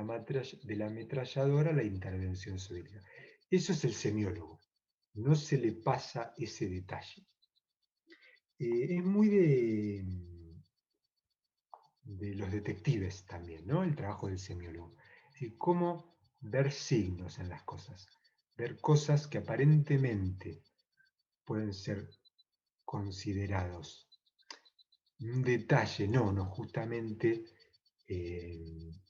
ametralladora la intervención soviética. Eso es el semiólogo, no se le pasa ese detalle. Es muy de los detectives también, ¿no? El trabajo del semiólogo. Es decir, cómo ver signos en las cosas, ver cosas que aparentemente pueden ser considerados un detalle, no, justamente,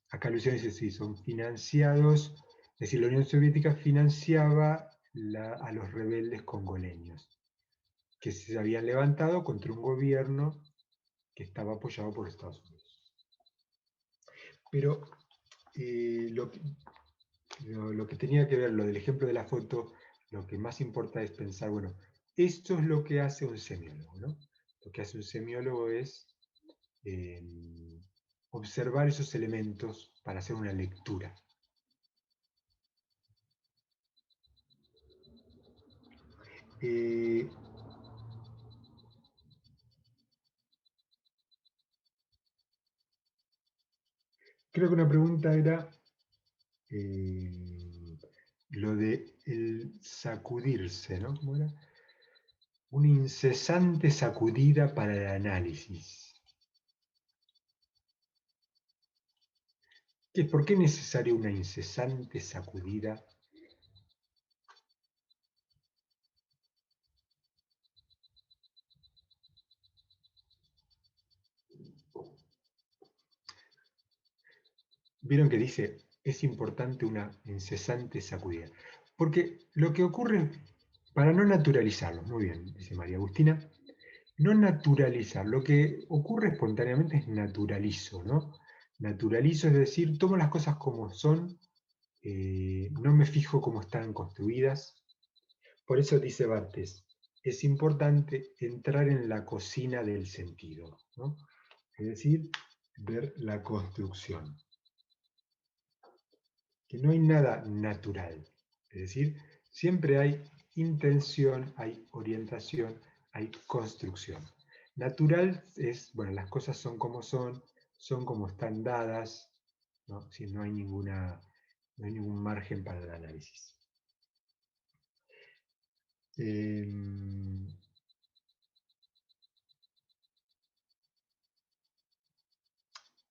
acá Luciano dice, sí, son financiados, es decir, la Unión Soviética financiaba a los rebeldes congoleños, que se habían levantado contra un gobierno que estaba apoyado por Estados Unidos. Pero lo que tenía que ver, lo del ejemplo de la foto, lo que más importa es pensar, bueno, esto es lo que hace un semiólogo, ¿no? Lo que hace un semiólogo es eh, observar esos elementos para hacer una lectura. Eh, Creo que una pregunta era lo de el sacudirse, ¿no? ¿Cómo era? Una incesante sacudida para el análisis. ¿Por qué es necesaria una incesante sacudida? Vieron que dice, es importante una incesante sacudida. Porque lo que ocurre, para no naturalizarlo, muy bien, dice María Agustina, no naturalizar, lo que ocurre espontáneamente es naturalizo, ¿no? Naturalizo, es decir, tomo las cosas como son, no me fijo cómo están construidas. Por eso dice Barthes, es importante entrar en la cocina del sentido, ¿no? Es decir, ver la construcción. Que no hay nada natural. Es decir, siempre hay intención, hay orientación, hay construcción. Natural es, bueno, las cosas son como están dadas, ¿no? Si no hay no hay ningún margen para el análisis.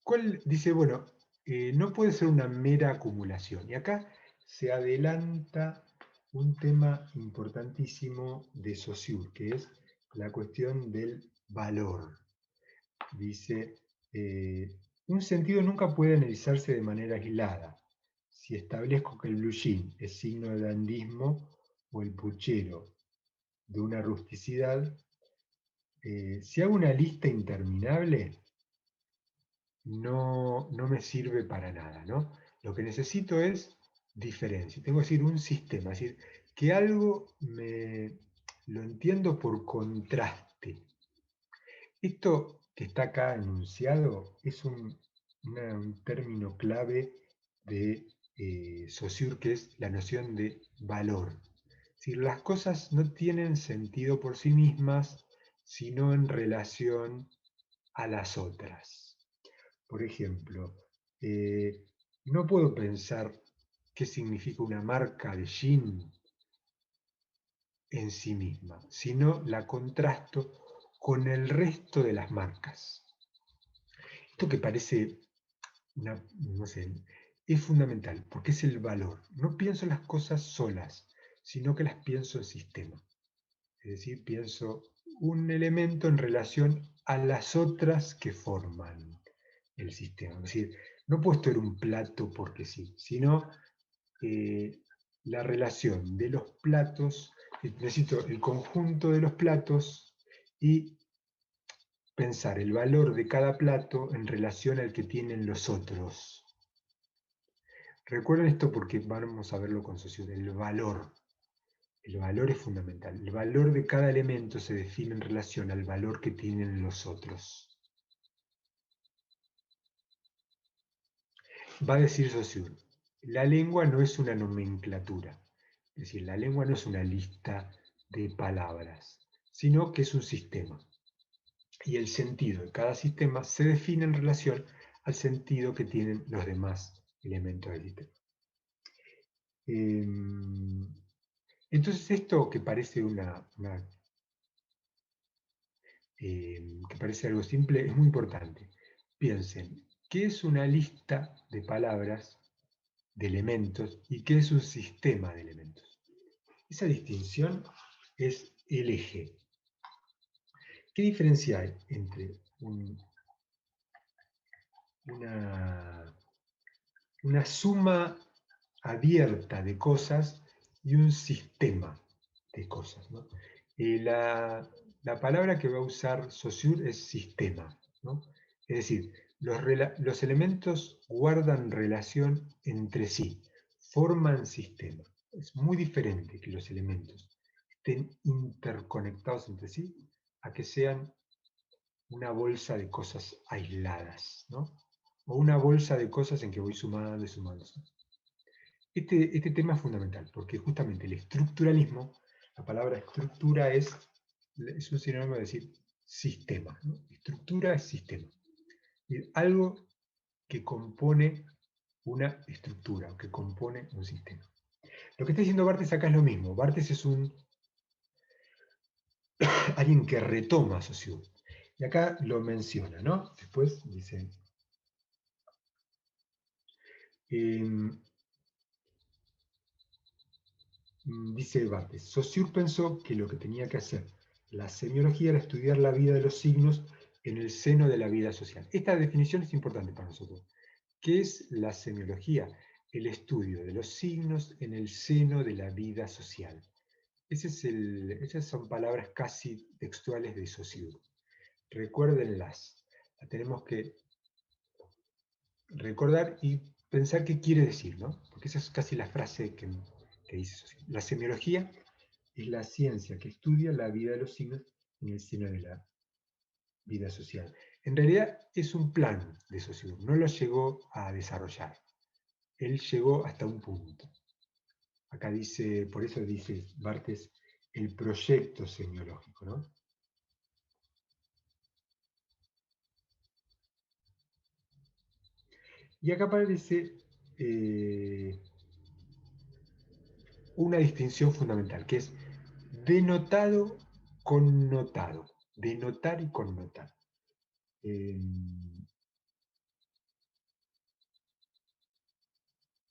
¿Cuál dice, bueno, no puede ser una mera acumulación? Y acá se adelanta un tema importantísimo de Saussure, que es la cuestión del valor. Dice, un sentido nunca puede analizarse de manera aislada. Si establezco que el blue jean es signo de dandismo o el puchero de una rusticidad, si hago una lista interminable, no me sirve para nada, ¿no? Lo que necesito es diferencia. Tengo que decir un sistema, es decir, que algo lo entiendo por contraste. Esto que está acá enunciado es un término clave de Saussure, que es la noción de valor. Es decir, las cosas no tienen sentido por sí mismas, sino en relación a las otras. Por ejemplo, no puedo pensar qué significa una marca de jean en sí misma, sino la contrasto con el resto de las marcas. Esto que parece, no sé, es fundamental, porque es el valor. No pienso las cosas solas, sino que las pienso en sistema. Es decir, pienso un elemento en relación a las otras que forman el sistema. Es decir, no puedo esto en un plato porque sí, sino la relación de los platos, necesito el conjunto de los platos y pensar el valor de cada plato en relación al que tienen los otros. Recuerden esto porque vamos a verlo con Saussure, el valor. El valor es fundamental. El valor de cada elemento se define en relación al valor que tienen los otros. Va a decir Saussure, la lengua no es una nomenclatura, es decir, la lengua no es una lista de palabras, sino que es un sistema. Y el sentido de cada sistema se define en relación al sentido que tienen los demás elementos del sistema. Entonces esto que parece que parece algo simple es muy importante. Piensen, ¿qué es una lista de palabras, de elementos, y qué es un sistema de elementos? Esa distinción es el eje. ¿Qué diferencia hay entre una suma abierta de cosas y un sistema de cosas, ¿no? La palabra que va a usar Saussure es sistema, ¿no? Es decir, los elementos guardan relación entre sí, forman sistema. Es muy diferente que los elementos estén interconectados entre sí a que sean una bolsa de cosas aisladas, ¿no? O una bolsa de cosas en que voy sumando y sumando. Este tema es fundamental, porque justamente el estructuralismo, la palabra estructura es un sinónimo de decir sistema, ¿no? Estructura es sistema. Es algo que compone una estructura, que compone un sistema. Lo que está diciendo Barthes acá es lo mismo. Barthes es alguien que retoma Saussure. Y acá lo menciona, ¿no? Después dice, Dice Barthes, Saussure pensó que lo que tenía que hacer la semiología era estudiar la vida de los signos en el seno de la vida social. Esta definición es importante para nosotros. ¿Qué es la semiología? El estudio de los signos en el seno de la vida social. Esas son palabras casi textuales de Saussure. Recuérdenlas. La tenemos que recordar y pensar qué quiere decir, ¿no? Porque esa es casi la frase que dice Saussure. La semiología es la ciencia que estudia la vida de los signos en el seno de la vida social. En realidad es un plan de Saussure, no lo llegó a desarrollar. Él llegó hasta un punto. Acá dice, por eso dice Barthes, el proyecto semiológico, ¿no? Y acá aparece una distinción fundamental, que es denotado, connotado. Denotar y connotar. Eh,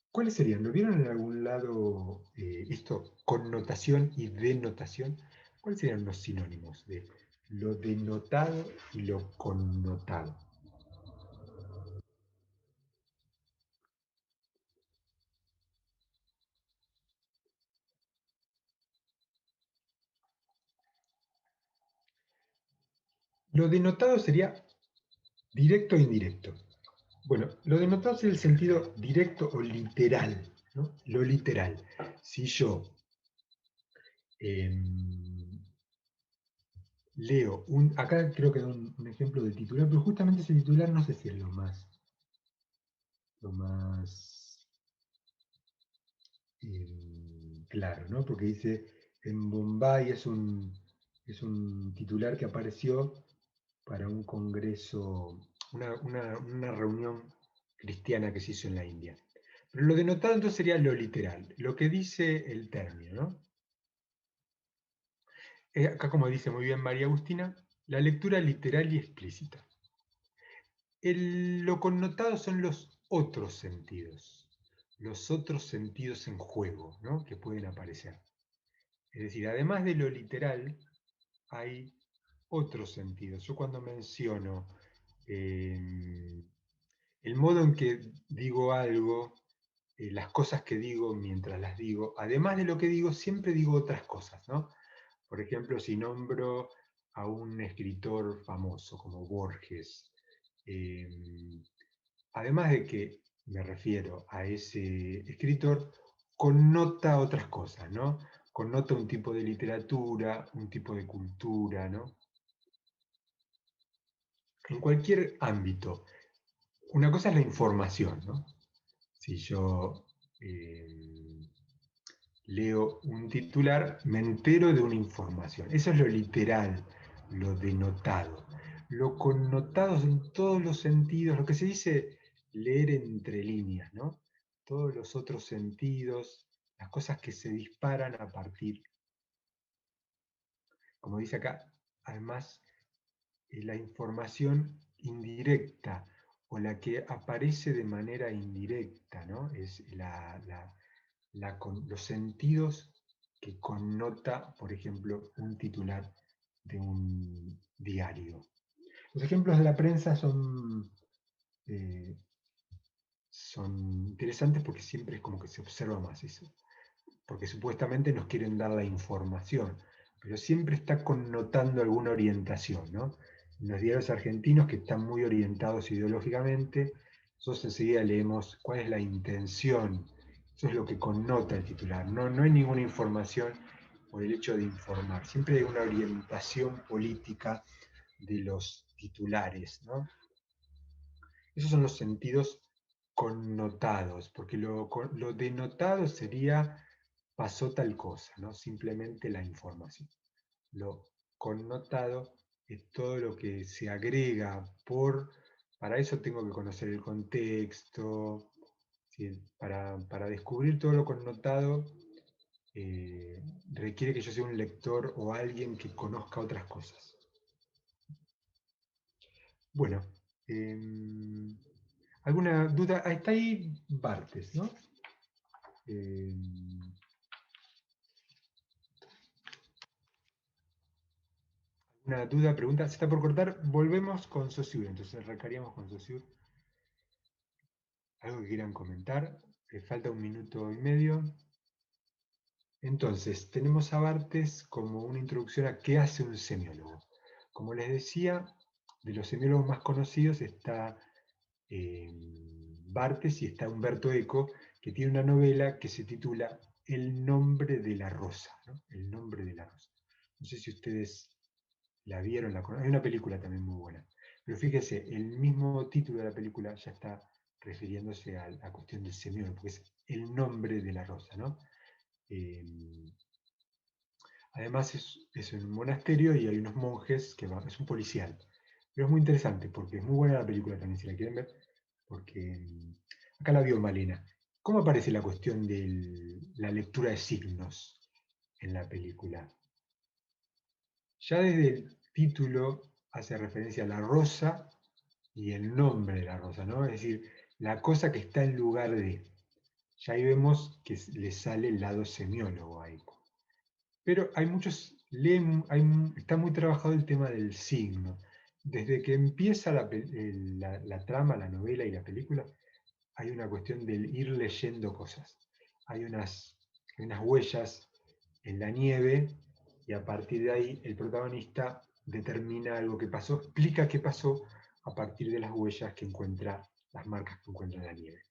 ¿Cuáles serían? ¿Lo vieron en algún lado esto, connotación y denotación? ¿Cuáles serían los sinónimos de lo denotado y lo connotado? Lo denotado sería directo e indirecto. Bueno, lo denotado es el sentido directo o literal, ¿no? Lo literal. Si yo eh, leo acá creo que da un ejemplo de titular, pero justamente ese titular no sé si es lo más claro, ¿no? Porque dice, en Bombay es un titular que apareció para un congreso, una reunión cristiana que se hizo en la India. Pero lo denotado entonces sería lo literal, lo que dice el término, ¿no? Acá como dice muy bien María Agustina, la lectura literal y explícita. Lo connotado son los otros sentidos en juego, ¿no? Que pueden aparecer. Es decir, además de lo literal, hay otros sentidos. Yo cuando menciono eh, el modo en que digo algo, las cosas que digo mientras las digo, además de lo que digo, siempre digo otras cosas, ¿no? Por ejemplo, si nombro a un escritor famoso como Borges, eh, además de que me refiero a ese escritor, connota otras cosas, ¿no? Connota un tipo de literatura, un tipo de cultura, ¿no? En cualquier ámbito. Una cosa es la información, ¿no? Si yo eh, leo un titular, me entero de una información. Eso es lo literal, lo denotado. Lo connotado en todos los sentidos, lo que se dice leer entre líneas, ¿no? Todos los otros sentidos, las cosas que se disparan a partir, como dice acá, además, la información indirecta o la que aparece de manera indirecta, ¿no? Es los sentidos que connota, por ejemplo, un titular de un diario. Los ejemplos de la prensa eh, son interesantes porque siempre es como que se observa más eso, porque supuestamente nos quieren dar la información, pero siempre está connotando alguna orientación, ¿no? En los diarios argentinos que están muy orientados ideológicamente, nosotros enseguida leemos cuál es la intención, eso es lo que connota el titular, no hay ninguna información por el hecho de informar, siempre hay una orientación política de los titulares, ¿no? Esos son los sentidos connotados, porque lo denotado sería pasó tal cosa, ¿no? Simplemente la información. Lo connotado es todo lo que se agrega para eso tengo que conocer el contexto, ¿sí? Para descubrir todo lo connotado requiere que yo sea un lector o alguien que conozca otras cosas. Bueno, ¿Alguna duda? Ahí está ahí Bartes, ¿no? ¿Una duda, pregunta? Se está por cortar. Volvemos con Saussure. Entonces arrancaríamos con Saussure. ¿Algo que quieran comentar? Falta 1 minuto y medio. Entonces, tenemos a Barthes como una introducción a qué hace un semiólogo. Como les decía, de los semiólogos más conocidos está Barthes y está Umberto Eco, que tiene una novela que se titula El nombre de la rosa, ¿no? El nombre de la rosa. No sé si ustedes la vieron, la conocen. Hay una película también muy buena. Pero fíjese, el mismo título de la película ya está refiriéndose a la cuestión del semiólogo, porque es el nombre de la rosa, ¿no? Eh, Además es en un monasterio y hay unos monjes que van, es un policial. Pero es muy interesante porque es muy buena la película también, si la quieren ver, porque acá la vio Malena. ¿Cómo aparece la cuestión de la lectura de signos en la película? Ya desde el título hace referencia a la rosa y el nombre de la rosa, ¿no? Es decir, la cosa que está en lugar de. Ya ahí vemos que le sale el lado semiólogo ahí. Pero hay muchos, está muy trabajado el tema del signo. Desde que empieza la trama, la novela y la película, hay una cuestión del ir leyendo cosas. Hay unas huellas en la nieve y a partir de ahí el protagonista determina algo que pasó, explica qué pasó a partir de las huellas que encuentra, las marcas que encuentra en la nieve.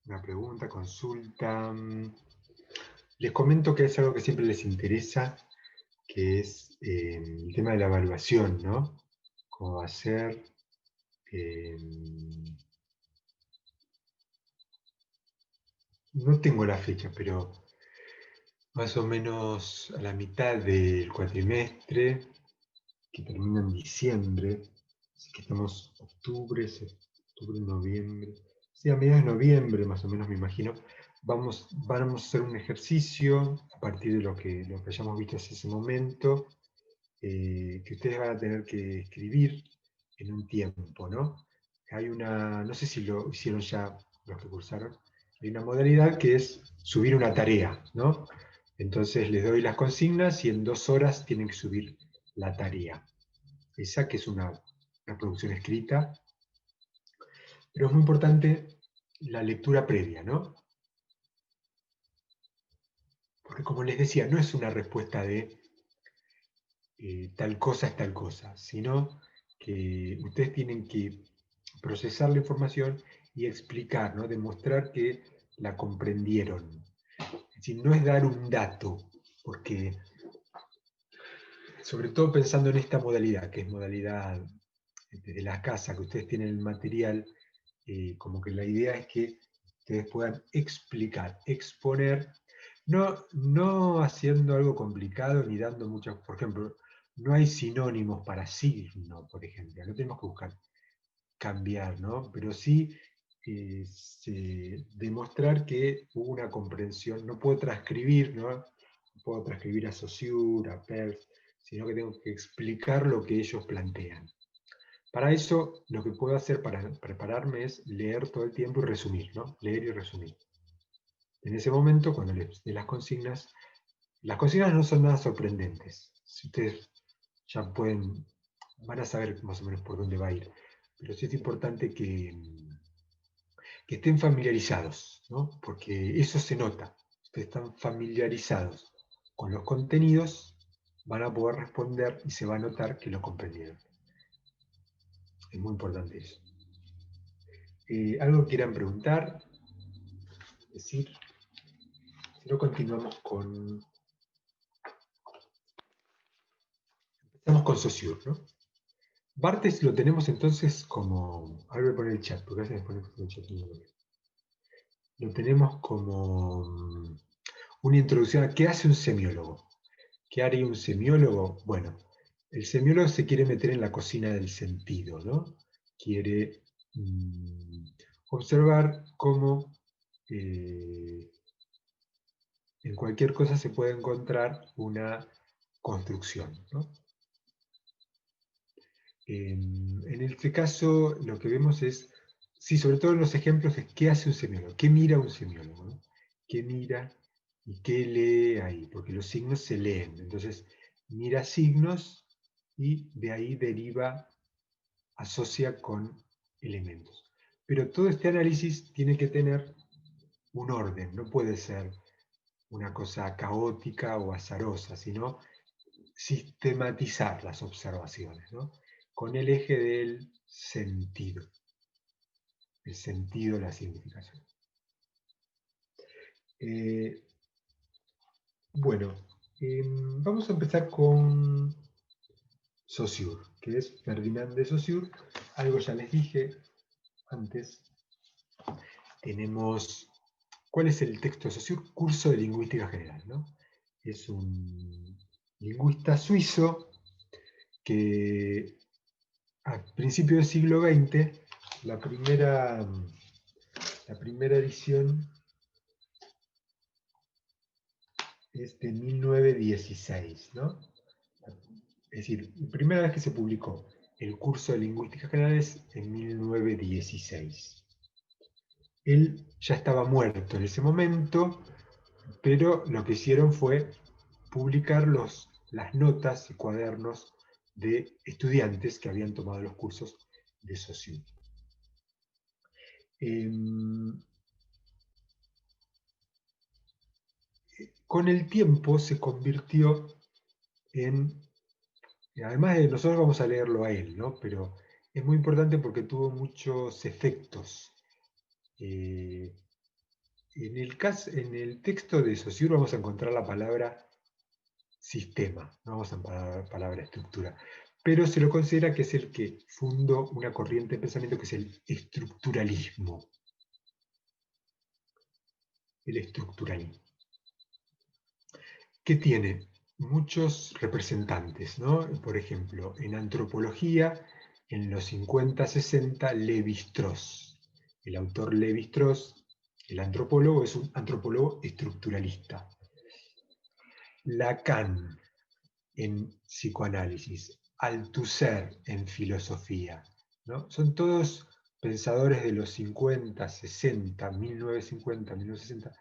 Una pregunta, consulta. Les comento que es algo que siempre les interesa, que es el tema de la evaluación, ¿no? Cómo va a ser. eh, no tengo la fecha, pero más o menos a la mitad del cuatrimestre, que termina en diciembre, así que estamos octubre, noviembre, sí, a mediados de noviembre más o menos me imagino, vamos a hacer un ejercicio a partir de lo que hayamos visto hasta ese momento, que ustedes van a tener que escribir en un tiempo, ¿no? No sé si lo hicieron ya los que cursaron, hay una modalidad que es subir una tarea, ¿no? Entonces les doy las consignas y en 2 horas tienen que subir la tarea. Esa que es una producción escrita, pero es muy importante la lectura previa, ¿no? Porque como les decía, no es una respuesta de tal cosa es tal cosa, sino que ustedes tienen que procesar la información y explicar, ¿no? Demostrar que la comprendieron. Es decir, no es dar un dato, porque sobre todo pensando en esta modalidad, que es modalidad de la casa, que ustedes tienen el material, como que la idea es que ustedes puedan explicar, exponer, no haciendo algo complicado ni dando muchas, por ejemplo, no hay sinónimos para signo, por ejemplo, no tenemos que buscar cambiar, ¿no? Pero sí demostrar que hubo una comprensión, no puedo transcribir, ¿no? No puedo transcribir a Saussure, a Peirce, sino que tengo que explicar lo que ellos plantean. Para eso, lo que puedo hacer para prepararme es leer todo el tiempo y resumir, ¿no? Leer y resumir. En ese momento, cuando les dé las consignas no son nada sorprendentes. Si ustedes ya van a saber más o menos por dónde va a ir. Pero sí es importante que estén familiarizados, ¿no? Porque eso se nota. Si ustedes están familiarizados con los contenidos, van a poder responder y se va a notar que lo comprendieron. Es muy importante eso. ¿Algo que quieran preguntar? Decir. Si no, continuamos con. Empezamos con Saussure, ¿no? Barthes lo tenemos entonces como. Ahora voy a poner el chat, porque a veces me ponen el chat. Lo tenemos como una introducción a qué hace un semiólogo. ¿Qué haría un semiólogo? Bueno, el semiólogo se quiere meter en la cocina del sentido, ¿no? Quiere observar cómo en cualquier cosa se puede encontrar una construcción, ¿no? En este caso, lo que vemos es, sí, sobre todo en los ejemplos, es qué hace un semiólogo, qué mira un semiólogo, ¿no? ¿Qué mira y qué lee ahí? Porque los signos se leen. Entonces, mira signos y de ahí deriva, asocia con elementos. Pero todo este análisis tiene que tener un orden, no puede ser una cosa caótica o azarosa, sino sistematizar las observaciones, ¿no? Con el eje del sentido, el sentido, la significación. Eh, bueno, vamos a empezar con Saussure, que es Ferdinand de Saussure. Algo ya les dije antes. Tenemos, ¿cuál es el texto de Saussure? Curso de Lingüística General, ¿no? Es un lingüista suizo que a principios del siglo XX, la primera edición es de 1916, ¿no? Es decir, la primera vez que se publicó el curso de Lingüística General es en 1916. Él ya estaba muerto en ese momento, pero lo que hicieron fue publicar las notas y cuadernos de estudiantes que habían tomado los cursos de Saussure. Con el tiempo se convirtió en, además de nosotros vamos a leerlo a él, ¿no? Pero es muy importante porque tuvo muchos efectos. En el texto de Saussure vamos a encontrar la palabra sistema, no vamos a encontrar la palabra estructura, pero se lo considera que es el que fundó una corriente de pensamiento que es el estructuralismo. El estructuralismo. Que tiene muchos representantes, ¿no? Por ejemplo, en antropología, en los 50-60, Lévi-Strauss. El autor Lévi-Strauss, el antropólogo, es un antropólogo estructuralista. Lacan en psicoanálisis, Althusser en filosofía, ¿no? Son todos pensadores de los 50, 60, 1950, 1960,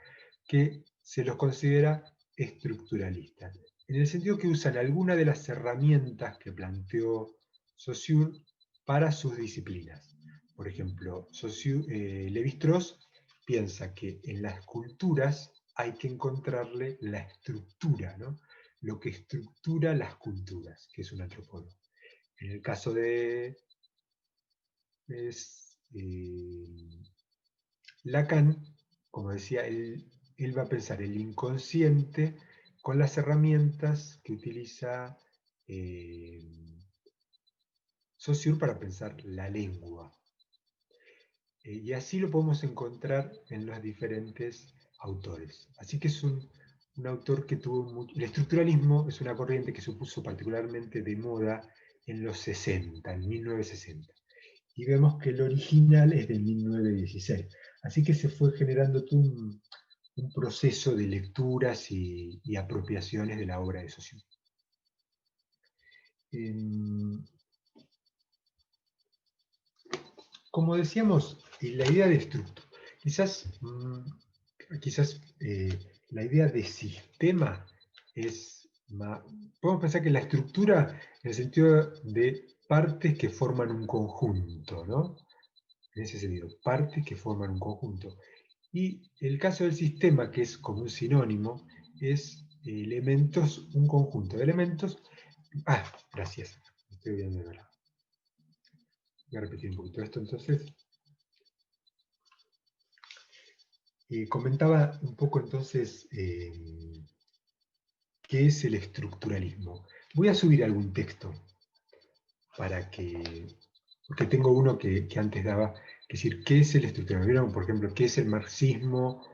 que se los considera estructuralistas, en el sentido que usan alguna de las herramientas que planteó Saussure para sus disciplinas. Por ejemplo, Lévi-Strauss piensa que en las culturas hay que encontrarle la estructura, ¿no? Lo que estructura las culturas, que es un antropólogo. En el caso de Lacan, como decía, él va a pensar el inconsciente con las herramientas que utiliza Saussure para pensar la lengua. Y así lo podemos encontrar en los diferentes autores. Así que es un autor que tuvo mucho. El estructuralismo es una corriente que se puso particularmente de moda en los 60, en 1960. Y vemos que el original es de 1916. Así que se fue generando todo un proceso de lecturas y apropiaciones de la obra de Saussure. Como decíamos, la idea de estructura, quizás la idea de sistema es más, podemos pensar que la estructura en el sentido de partes que forman un conjunto, ¿no? En ese sentido, partes que forman un conjunto. Y el caso del sistema, que es como un sinónimo, es elementos, un conjunto de elementos. Ah, gracias. Estoy viendo de verdad. Voy a repetir un poquito esto entonces. Comentaba un poco entonces qué es el estructuralismo. Voy a subir algún texto para que, porque tengo uno que antes daba, que decir, ¿qué es el estructuralismo? ¿Vieron, por ejemplo, qué es el marxismo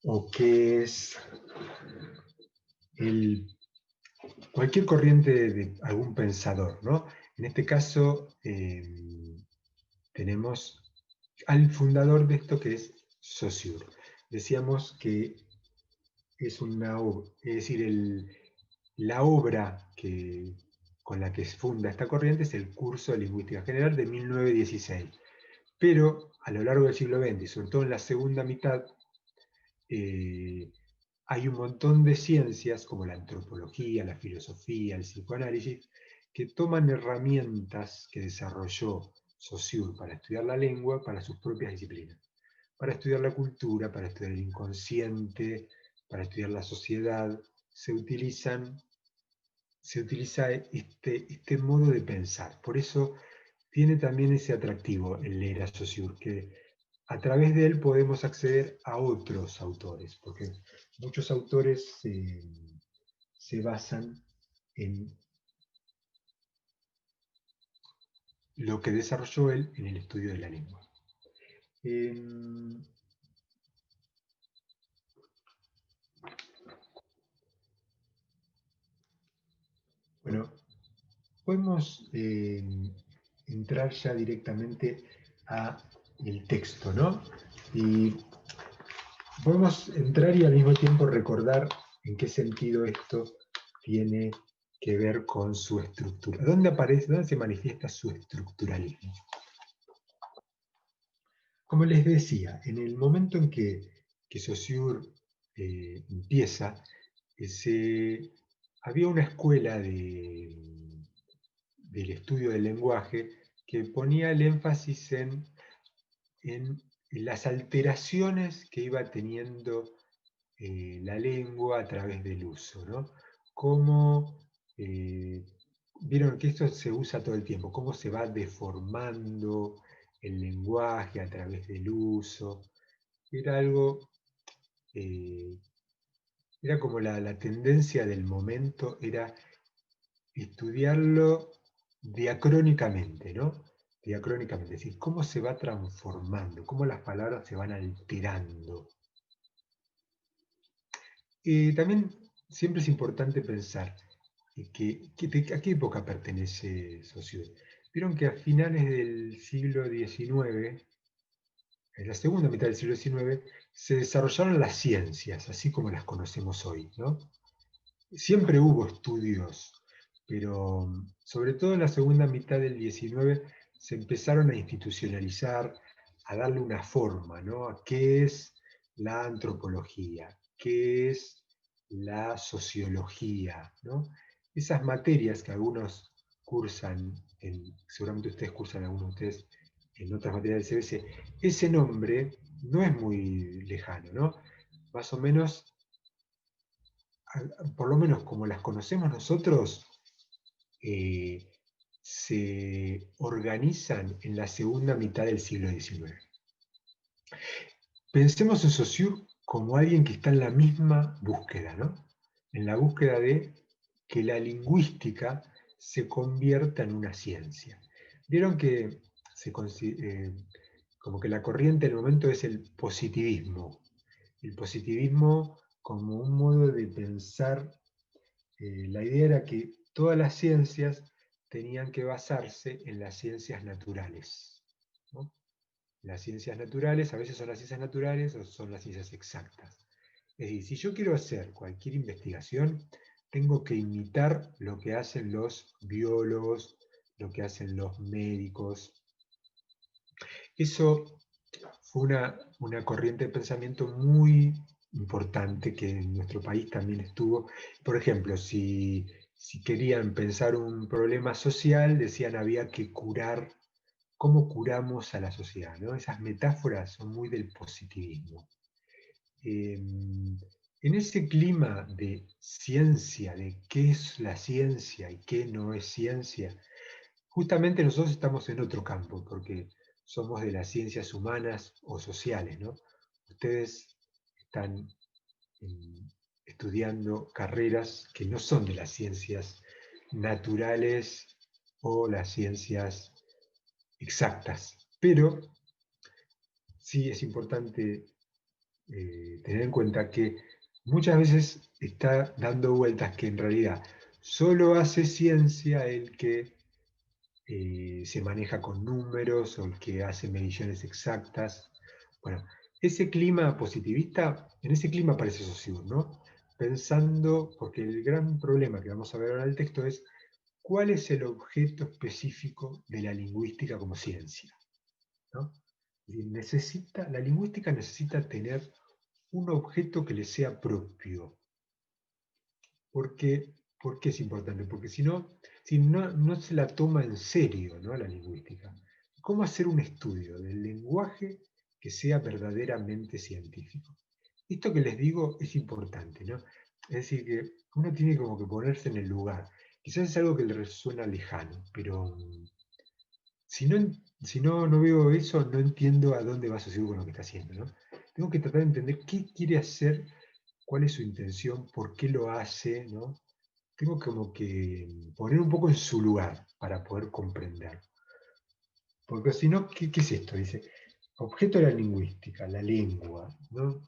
o qué es cualquier corriente de algún pensador, ¿no? En este caso tenemos al fundador de esto que es Saussure. Decíamos que es una obra, es decir, la obra con la que se funda esta corriente es el curso de Lingüística General de 1916. Pero a lo largo del siglo XX, y sobre todo en la segunda mitad, hay un montón de ciencias, como la antropología, la filosofía, el psicoanálisis, que toman herramientas que desarrolló Saussure para estudiar la lengua para sus propias disciplinas. Para estudiar la cultura, para estudiar el inconsciente, para estudiar la sociedad, se utiliza este modo de pensar. Por eso tiene también ese atractivo el leer a Saussure, que a través de él podemos acceder a otros autores, porque muchos autores se basan en lo que desarrolló él en el estudio de la lengua. Bueno, podemos entrar ya directamente a el texto, ¿no? Y podemos entrar y al mismo tiempo recordar en qué sentido esto tiene que ver con su estructura. ¿Dónde aparece, dónde se manifiesta su estructuralismo? Como les decía, en el momento en que Saussure empieza, había una escuela del estudio del lenguaje que ponía el énfasis en las alteraciones que iba teniendo la lengua a través del uso, ¿no? Cómo, vieron que esto se usa todo el tiempo, cómo se va deformando el lenguaje a través del uso. Era algo, eh, era como la tendencia del momento, era estudiarlo diacrónicamente, ¿no? Diacrónicamente, es decir, cómo se va transformando, cómo las palabras se van alterando. También siempre es importante pensar ¿a qué época pertenece Saussure? Vieron que a finales del siglo XIX, en la segunda mitad del siglo XIX, se desarrollaron las ciencias, así como las conocemos hoy, ¿no? Siempre hubo estudios, pero sobre todo en la segunda mitad del XIX se empezaron a institucionalizar, a darle una forma, ¿no? A qué es la antropología, qué es la sociología, ¿no? Esas materias que algunos cursan, seguramente ustedes cursan, algunos de ustedes en otras materias del CBC, ese nombre no es muy lejano, ¿no? Más o menos, por lo menos como las conocemos nosotros, eh, se organizan en la segunda mitad del siglo XIX. Pensemos en Saussure como alguien que está en la misma búsqueda, ¿no? En la búsqueda de que la lingüística se convierta en una ciencia. Vieron que como que la corriente del momento es el positivismo. El positivismo como un modo de pensar. La idea era que todas las ciencias tenían que basarse en las ciencias naturales, ¿no? Las ciencias naturales a veces son las ciencias naturales o son las ciencias exactas. Es decir, si yo quiero hacer cualquier investigación, tengo que imitar lo que hacen los biólogos, lo que hacen los médicos. Eso fue una corriente de pensamiento muy importante que en nuestro país también estuvo. Por ejemplo, si querían pensar un problema social, decían había que curar, ¿cómo curamos a la sociedad? ¿No? Esas metáforas son muy del positivismo. En ese clima de ciencia, de qué es la ciencia y qué no es ciencia, justamente nosotros estamos en otro campo, porque somos de las ciencias humanas o sociales, ¿no? Ustedes están estudiando carreras que no son de las ciencias naturales o las ciencias exactas, pero sí es importante tener en cuenta que muchas veces está dando vueltas que en realidad solo hace ciencia el que se maneja con números o el que hace mediciones exactas. Bueno, ese clima positivista, en ese clima aparece Saussure, ¿no? Pensando, porque el gran problema que vamos a ver ahora en el texto es ¿cuál es el objeto específico de la lingüística como ciencia? ¿No? La lingüística necesita tener un objeto que le sea propio. ¿Por qué es importante? Porque si no, no se la toma en serio, ¿no?, la lingüística. ¿Cómo hacer un estudio del lenguaje que sea verdaderamente científico? Esto que les digo es importante, ¿no? Es decir, que uno tiene como que ponerse en el lugar. Quizás es algo que le resuena lejano, pero si no, no veo eso, no entiendo a dónde va Saussure con lo que está haciendo, ¿no? Tengo que tratar de entender qué quiere hacer, cuál es su intención, por qué lo hace, ¿no? Tengo como que poner un poco en su lugar para poder comprender. Porque si no, ¿qué es esto? Dice, objeto de la lingüística, la lengua, ¿no?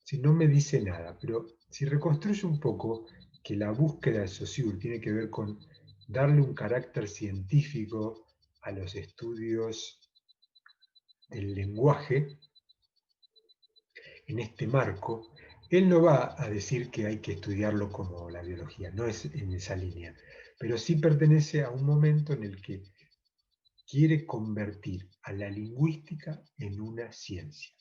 Si no me dice nada, pero si reconstruye un poco que la búsqueda de Saussure tiene que ver con darle un carácter científico a los estudios del lenguaje, en este marco, él no va a decir que hay que estudiarlo como la biología, no es en esa línea, pero sí pertenece a un momento en el que quiere convertir a la lingüística en una ciencia.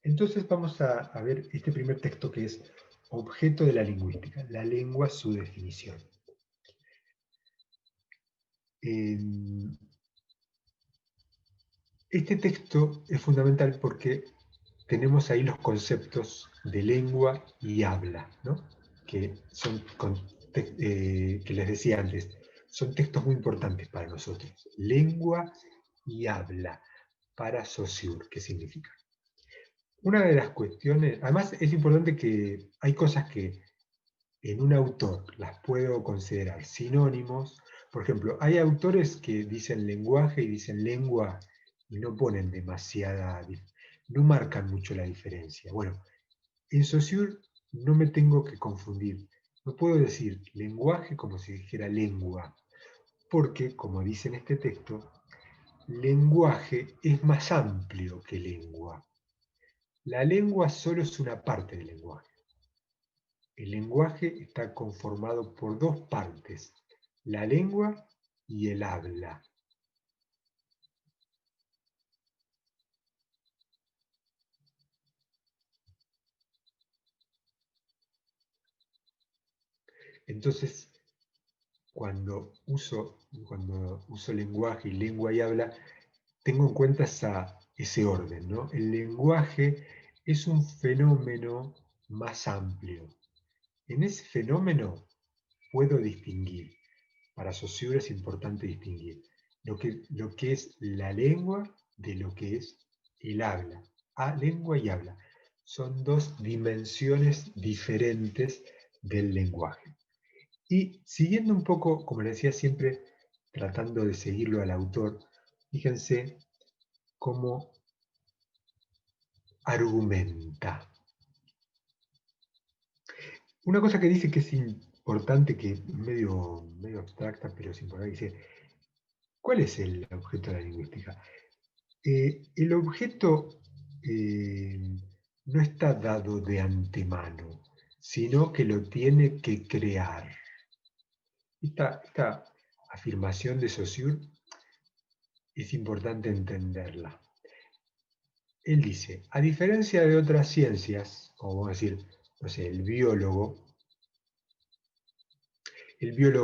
Entonces vamos a ver este primer texto que es Objeto de la lingüística, la lengua, su definición. Este texto es fundamental porque tenemos ahí los conceptos de lengua y habla, ¿no? Que son, que les decía antes, son textos muy importantes para nosotros. Lengua y habla, para Saussure, ¿qué significa? Una de las cuestiones, además es importante que hay cosas que en un autor las puedo considerar sinónimos. Por ejemplo, hay autores que dicen lenguaje y dicen lengua y no ponen no marcan mucho la diferencia. Bueno, en Saussure no me tengo que confundir. No puedo decir lenguaje como si dijera lengua, porque, como dice en este texto, lenguaje es más amplio que lengua. La lengua solo es una parte del lenguaje. El lenguaje está conformado por dos partes, la lengua y el habla. Entonces, cuando uso lenguaje y lengua y habla, tengo en cuenta ese orden, ¿no? El lenguaje es un fenómeno más amplio. En ese fenómeno puedo distinguir, para Saussure es importante distinguir lo que es la lengua de lo que es el habla. Lengua y habla son dos dimensiones diferentes del lenguaje. Y siguiendo un poco, como le decía siempre, tratando de seguirlo al autor, fíjense cómo argumenta. Una cosa que dice que es importante, que es medio abstracta, pero es importante, dice, ¿cuál es el objeto de la lingüística? El objeto no está dado de antemano, sino que lo tiene que crear. Esta afirmación de Saussure es importante entenderla. Él dice, a diferencia de otras ciencias, como vamos a decir, no sé, el biólogo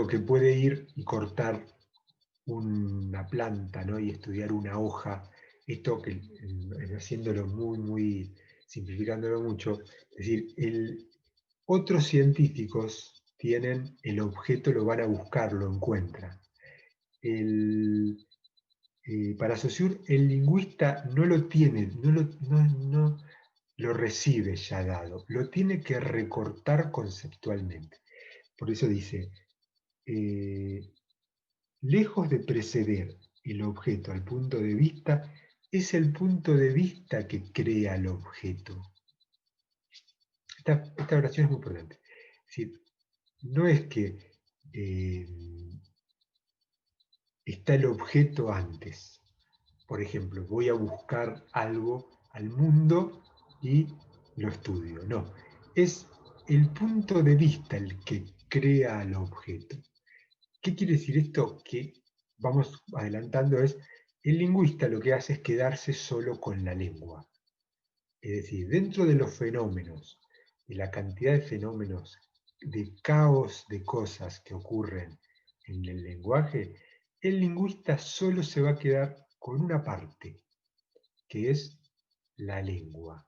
que puede ir y cortar una planta, ¿no?, y estudiar una hoja, esto que haciéndolo muy, simplificándolo mucho, es decir, otros científicos tienen el objeto, lo van a buscar, lo encuentran. Para Saussure, el lingüista no lo tiene, no lo recibe ya dado, lo tiene que recortar conceptualmente. Por eso dice, lejos de preceder el objeto al punto de vista, es el punto de vista que crea el objeto. Esta oración es muy importante. Es decir, no es que está el objeto antes. Por ejemplo, voy a buscar algo al mundo y lo estudio. No, es el punto de vista el que crea al objeto. ¿Qué quiere decir esto? Que vamos adelantando es, el lingüista lo que hace es quedarse solo con la lengua. Es decir, dentro de los fenómenos, de la cantidad de fenómenos, de caos de cosas que ocurren en el lenguaje, el lingüista solo se va a quedar con una parte, que es la lengua.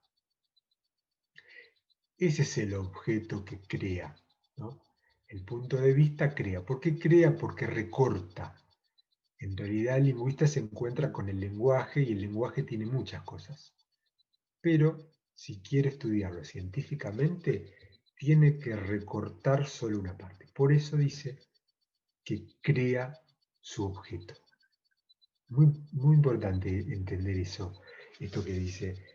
Ese es el objeto que crea, ¿no? El punto de vista crea. ¿Por qué crea? Porque recorta. En realidad el lingüista se encuentra con el lenguaje y el lenguaje tiene muchas cosas. Pero si quiere estudiarlo científicamente, tiene que recortar solo una parte. Por eso dice que crea su objeto. Muy, muy importante entender eso, esto que dice,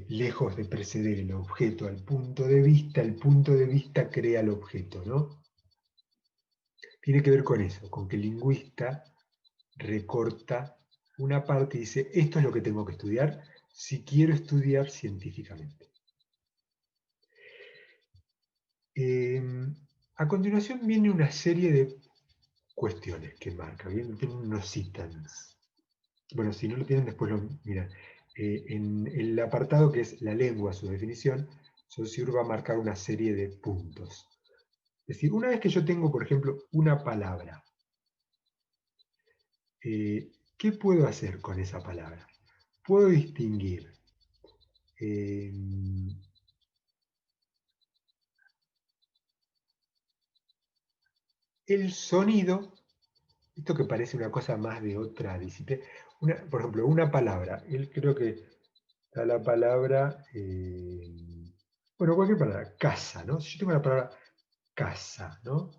lejos de preceder el objeto al punto de vista, el punto de vista crea el objeto, ¿no? Tiene que ver con eso, con que el lingüista recorta una parte y dice, esto es lo que tengo que estudiar si quiero estudiar científicamente. A continuación viene una serie de cuestiones que marca, vienen unos ítems. Bueno, si no lo tienen, después lo miran. En el apartado que es la lengua, su definición, Saussure va a marcar una serie de puntos. Es decir, una vez que yo tengo, por ejemplo, una palabra, ¿qué puedo hacer con esa palabra? Puedo distinguir el sonido, esto que parece una cosa más de otra disciplina, por ejemplo, una palabra, él creo que está la palabra, bueno, cualquier palabra, casa, ¿no? Si yo tengo la palabra casa, ¿no?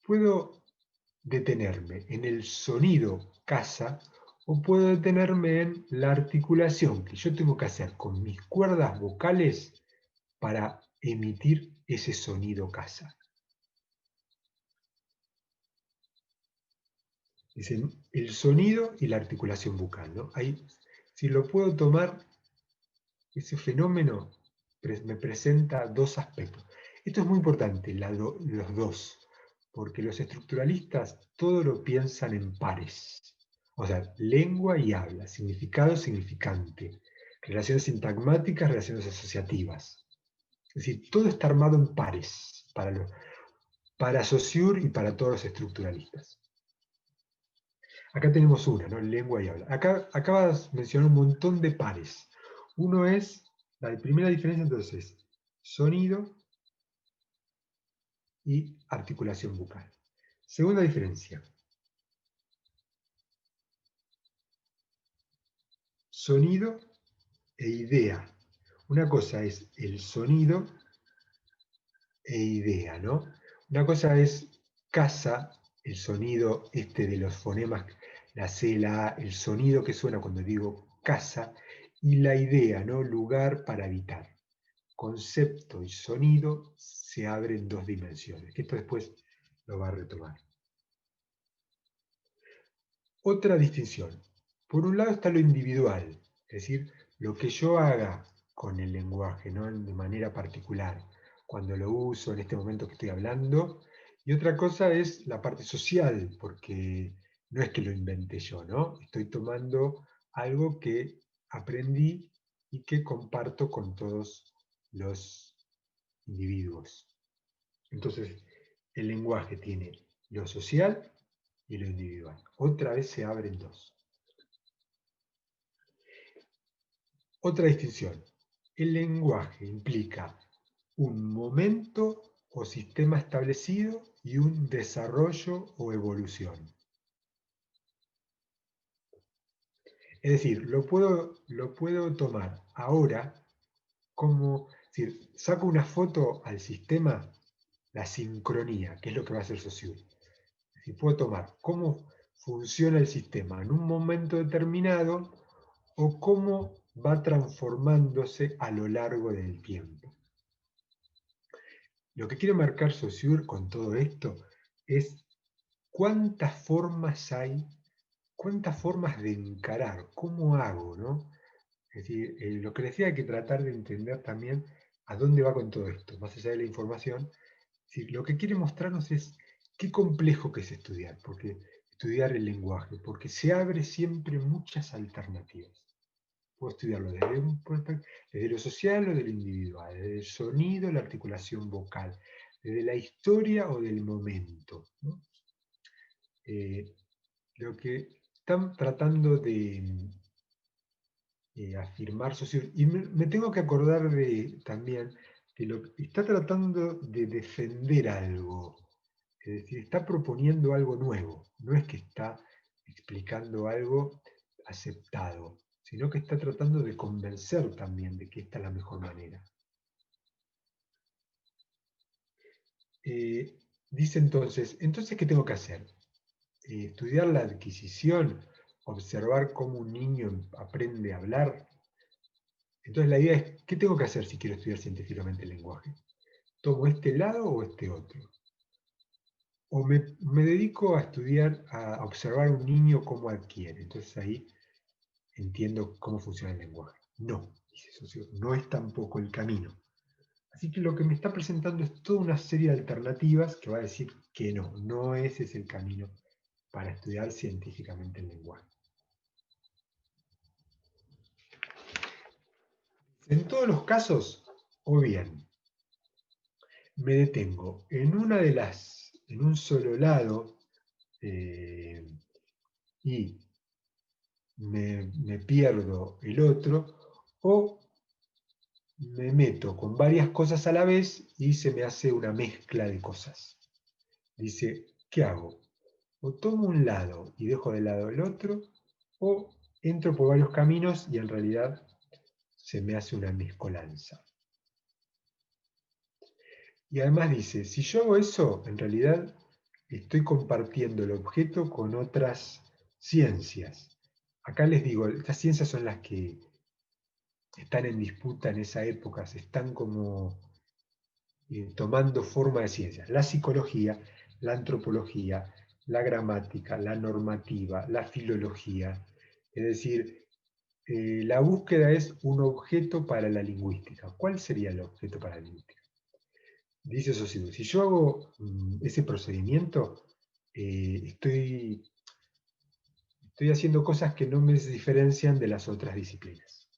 Puedo detenerme en el sonido casa o puedo detenerme en la articulación que yo tengo que hacer con mis cuerdas vocales para emitir ese sonido casa. Es el sonido y la articulación bucal, ¿no? Ahí, si lo puedo tomar, ese fenómeno me presenta dos aspectos. Esto es muy importante, los dos, porque los estructuralistas todo lo piensan en pares. O sea, lengua y habla, significado, significante, relaciones sintagmáticas, relaciones asociativas. Es decir, todo está armado en pares para Saussure y para todos los estructuralistas. Acá tenemos una, ¿no? Lengua y habla. Acá acabas de mencionar un montón de pares. Uno es, la primera diferencia entonces, sonido y articulación bucal. Segunda diferencia, sonido e idea. Una cosa es el sonido e idea, ¿no? Una cosa es casa, el sonido este de los fonemas, la C, la A, el sonido que suena cuando digo casa, y la idea, ¿no? Lugar para habitar. Concepto y sonido se abren en dos dimensiones, que esto después lo va a retomar. Otra distinción. Por un lado está lo individual, es decir, lo que yo haga con el lenguaje, ¿no? De manera particular, cuando lo uso en este momento que estoy hablando. Y otra cosa es la parte social, porque no es que lo inventé yo, ¿no? Estoy tomando algo que aprendí y que comparto con todos los individuos. Entonces, el lenguaje tiene lo social y lo individual. Otra vez se abren dos. Otra distinción. El lenguaje implica un momento o sistema establecido y un desarrollo o evolución. Es decir, lo puedo tomar ahora como, es decir, saco una foto al sistema, la sincronía, que es lo que va a hacer Saussure. Si puedo tomar cómo funciona el sistema en un momento determinado o cómo va transformándose a lo largo del tiempo. Lo que quiere marcar Saussure con todo esto es cuántas formas hay, cuántas formas de encarar, cómo hago, ¿no? Es decir, lo que decía hay que tratar de entender también ¿A dónde va con todo esto? Más allá de la información, si lo que quiere mostrarnos es qué complejo que es estudiar, porque estudiar el lenguaje, porque se abre siempre muchas alternativas. Puedo estudiarlo desde lo social o de lo individual, desde el sonido, la articulación vocal, desde la historia o del momento, ¿no? Lo que están tratando de afirmar Saussure, y me tengo que acordar también que está tratando de defender algo, es decir, está proponiendo algo nuevo, no es que está explicando algo aceptado, sino que está tratando de convencer también de que esta es la mejor manera. Dice entonces, ¿qué tengo que hacer? Estudiar la adquisición, observar cómo un niño aprende a hablar. Entonces la idea es, ¿qué tengo que hacer si quiero estudiar científicamente el lenguaje? ¿Tomo este lado o este otro? ¿O me dedico a estudiar, a observar a un niño cómo adquiere? Entonces ahí entiendo cómo funciona el lenguaje. No, dice Saussure, no es tampoco el camino. Así que lo que me está presentando es toda una serie de alternativas que va a decir que no ese es el camino para estudiar científicamente el lenguaje. En todos los casos, o bien, me detengo en un solo lado y me pierdo el otro, o me meto con varias cosas a la vez y se me hace una mezcla de cosas. Dice, ¿qué hago? O tomo un lado y dejo de lado el otro, o entro por varios caminos y en realidad se me hace una mezcolanza. Y además dice, si yo hago eso, en realidad estoy compartiendo el objeto con otras ciencias. Acá les digo, estas ciencias son las que están en disputa en esa época, se están como tomando forma de ciencias. La psicología, la antropología, la gramática, la normativa, la filología. Es decir, la búsqueda es un objeto para la lingüística. ¿Cuál sería el objeto para la lingüística? Dice Saussure, si yo hago ese procedimiento, estoy haciendo cosas que no me diferencian de las otras disciplinas.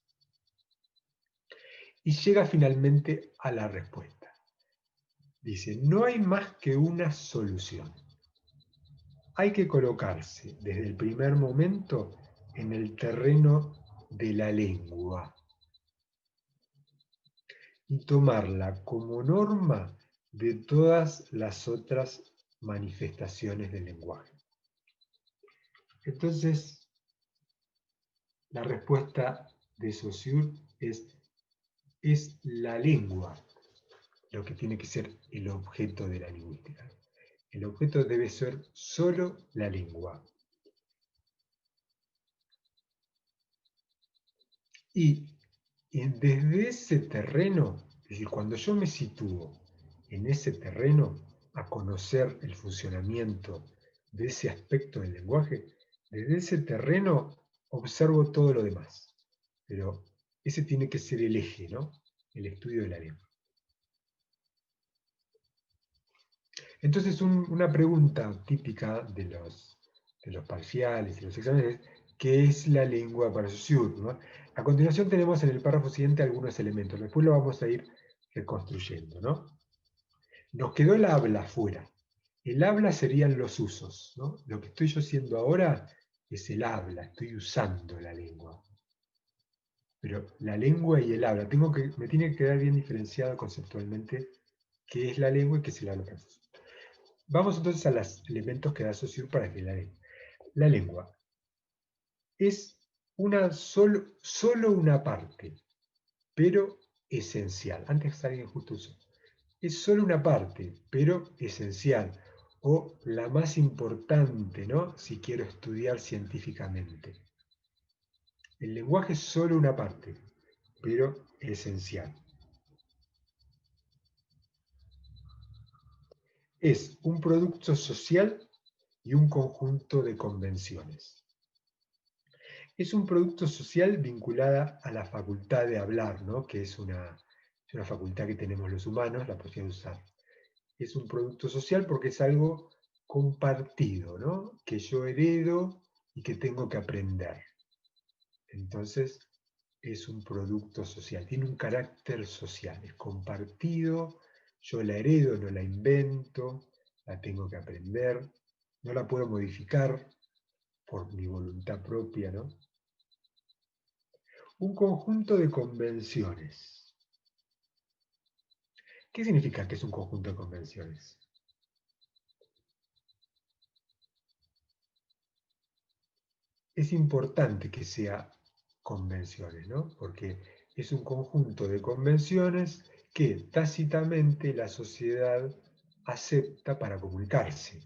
Y llega finalmente a la respuesta. Dice, no hay más que una solución. Hay que colocarse desde el primer momento en el terreno de la lengua y tomarla como norma de todas las otras manifestaciones del lenguaje. Entonces, la respuesta de Saussure es la lengua lo que tiene que ser el objeto de la lingüística. El objeto debe ser solo la lengua. Y desde ese terreno, es decir, cuando yo me sitúo en ese terreno a conocer el funcionamiento de ese aspecto del lenguaje, desde ese terreno observo todo lo demás. Pero ese tiene que ser el eje, ¿no? El estudio de la lengua. Entonces, una pregunta típica de los parciales y los exámenes es, ¿qué es la lengua para Saussure? ¿No? A continuación tenemos en el párrafo siguiente algunos elementos, después lo vamos a ir reconstruyendo, ¿no? Nos quedó el habla fuera. El habla serían los usos, ¿no? Lo que estoy yo haciendo ahora es el habla, estoy usando la lengua. Pero la lengua y el habla, me tiene que quedar bien diferenciado conceptualmente qué es la lengua y qué es el habla para Saussure. Vamos entonces a los elementos que da Saussure para que la lengua es solo una parte, pero esencial. Antes alguien justo usó. Es solo una parte, pero esencial, o la más importante, ¿no? Si quiero estudiar científicamente. El lenguaje es solo una parte, pero esencial. Es un producto social y un conjunto de convenciones. Es un producto social vinculada a la facultad de hablar, ¿no? Que es una es una facultad que tenemos los humanos, la posibilidad de usar. Es un producto social porque es algo compartido, ¿no? Que yo heredo y que tengo que aprender. Entonces, es un producto social, tiene un carácter social, es compartido, yo la heredo, no la invento, la tengo que aprender, no la puedo modificar por mi voluntad propia, ¿no? Un conjunto de convenciones. ¿Qué significa que es un conjunto de convenciones? Es importante que sea convenciones, ¿no? Porque es un conjunto de convenciones que tácitamente la sociedad acepta para comunicarse.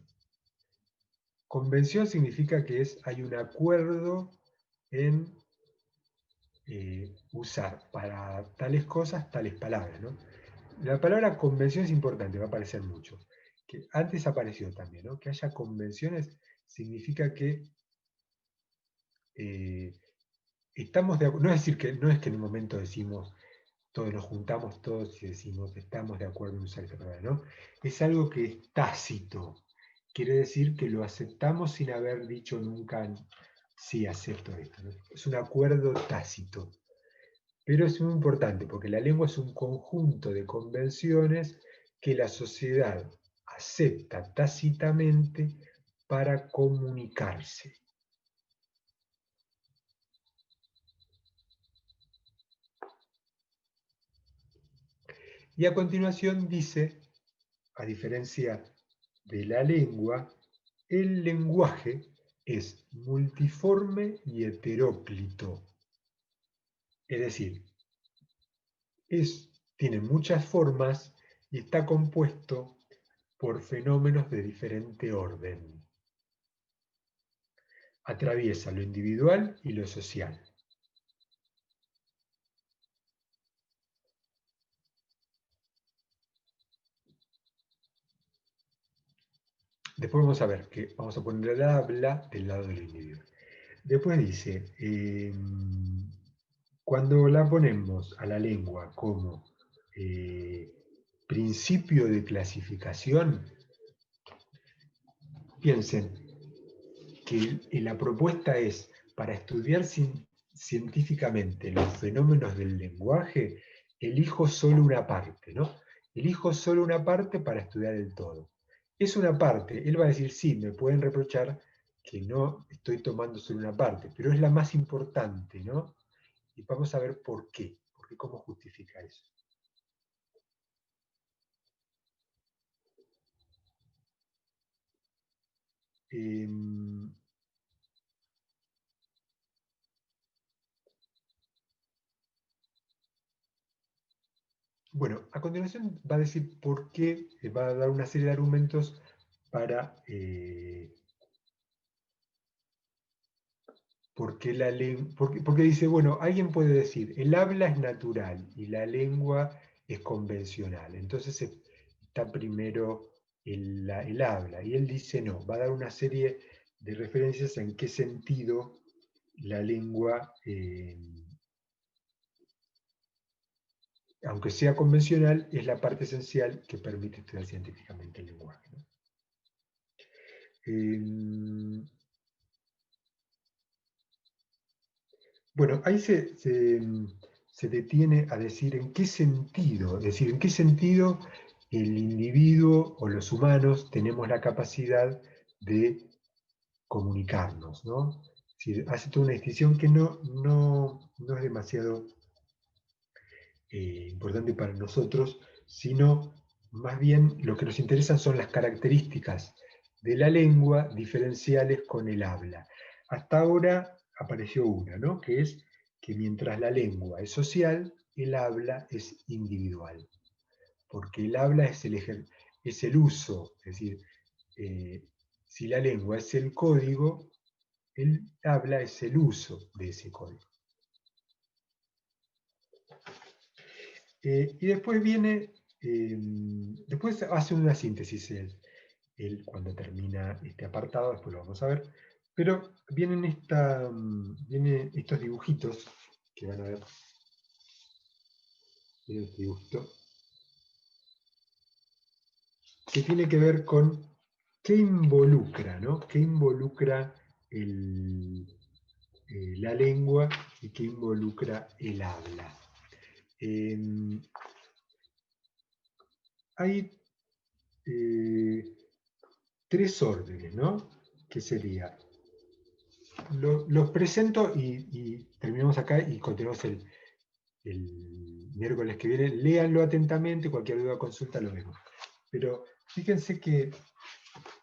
Convención significa que hay un acuerdo en usar para tales cosas tales palabras, ¿no? La palabra convención es importante, va a aparecer mucho. Que antes apareció también, ¿no? Que haya convenciones significa que eh, estamos de acuerdo. No es decir que no es que en un momento decimos, todos nos juntamos todos y decimos estamos de acuerdo en usar esta palabra, ¿no? Es algo que es tácito. Quiere decir que lo aceptamos sin haber dicho nunca sí acepto esto, ¿no? Es un acuerdo tácito. Pero es muy importante porque la lengua es un conjunto de convenciones que la sociedad acepta tácitamente para comunicarse. Y a continuación dice, a diferencia de la lengua, el lenguaje es multiforme y heteróclito. Es decir, tiene muchas formas y está compuesto por fenómenos de diferente orden. Atraviesa lo individual y lo social. Después vamos a ver que vamos a poner el habla del lado del individuo. Después dice, cuando la ponemos a la lengua como principio de clasificación, piensen que la propuesta es para estudiar científicamente los fenómenos del lenguaje, elijo solo una parte, ¿no? Elijo solo una parte para estudiar el todo. Es una parte, él va a decir, sí, me pueden reprochar que no estoy tomando solo una parte, pero es la más importante, ¿no? Y vamos a ver por qué, cómo justifica eso. Eh, Bueno, a continuación va a decir por qué, va a dar una serie de argumentos para porque dice, bueno, alguien puede decir, el habla es natural y la lengua es convencional. Entonces está primero el habla. Y él dice, no, va a dar una serie de referencias en qué sentido la lengua, aunque sea convencional, es la parte esencial que permite estudiar científicamente el lenguaje, ¿no? Bueno, ahí se detiene a decir en qué sentido, es decir, en qué sentido el individuo o los humanos tenemos la capacidad de comunicarnos, ¿no? Es decir, hace toda una distinción que no es demasiado importante para nosotros, sino más bien lo que nos interesan son las características de la lengua diferenciales con el habla. Hasta ahora apareció una, ¿no? Que es que mientras la lengua es social, el habla es individual, porque el habla es el uso, es decir, eh, si la lengua es el código, el habla es el uso de ese código. Y después después hace una síntesis él cuando termina este apartado, después lo vamos a ver, pero vienen estos dibujitos que van a ver. este gusto, que tiene que ver con qué involucra, ¿no? ¿Qué involucra la lengua y qué involucra el habla? Hay tres órdenes, ¿no? Que sería, los presento y terminamos acá y continuamos el miércoles que viene. Léanlo atentamente, cualquier duda o consulta lo vemos. Pero fíjense que,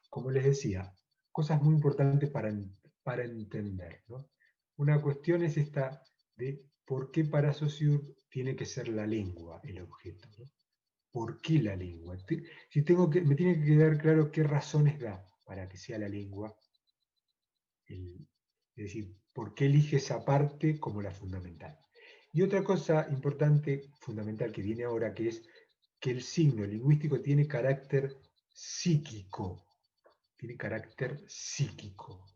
como les decía, cosas muy importantes para entender, ¿no? Una cuestión es esta de por qué para Saussure tiene que ser la lengua el objeto, ¿no? ¿Por qué la lengua? Si me tiene que quedar claro qué razones da para que sea la lengua, es decir, por qué elige esa parte como la fundamental. Y otra cosa importante, fundamental, que viene ahora, que es que el signo lingüístico tiene carácter psíquico. Tiene carácter psíquico.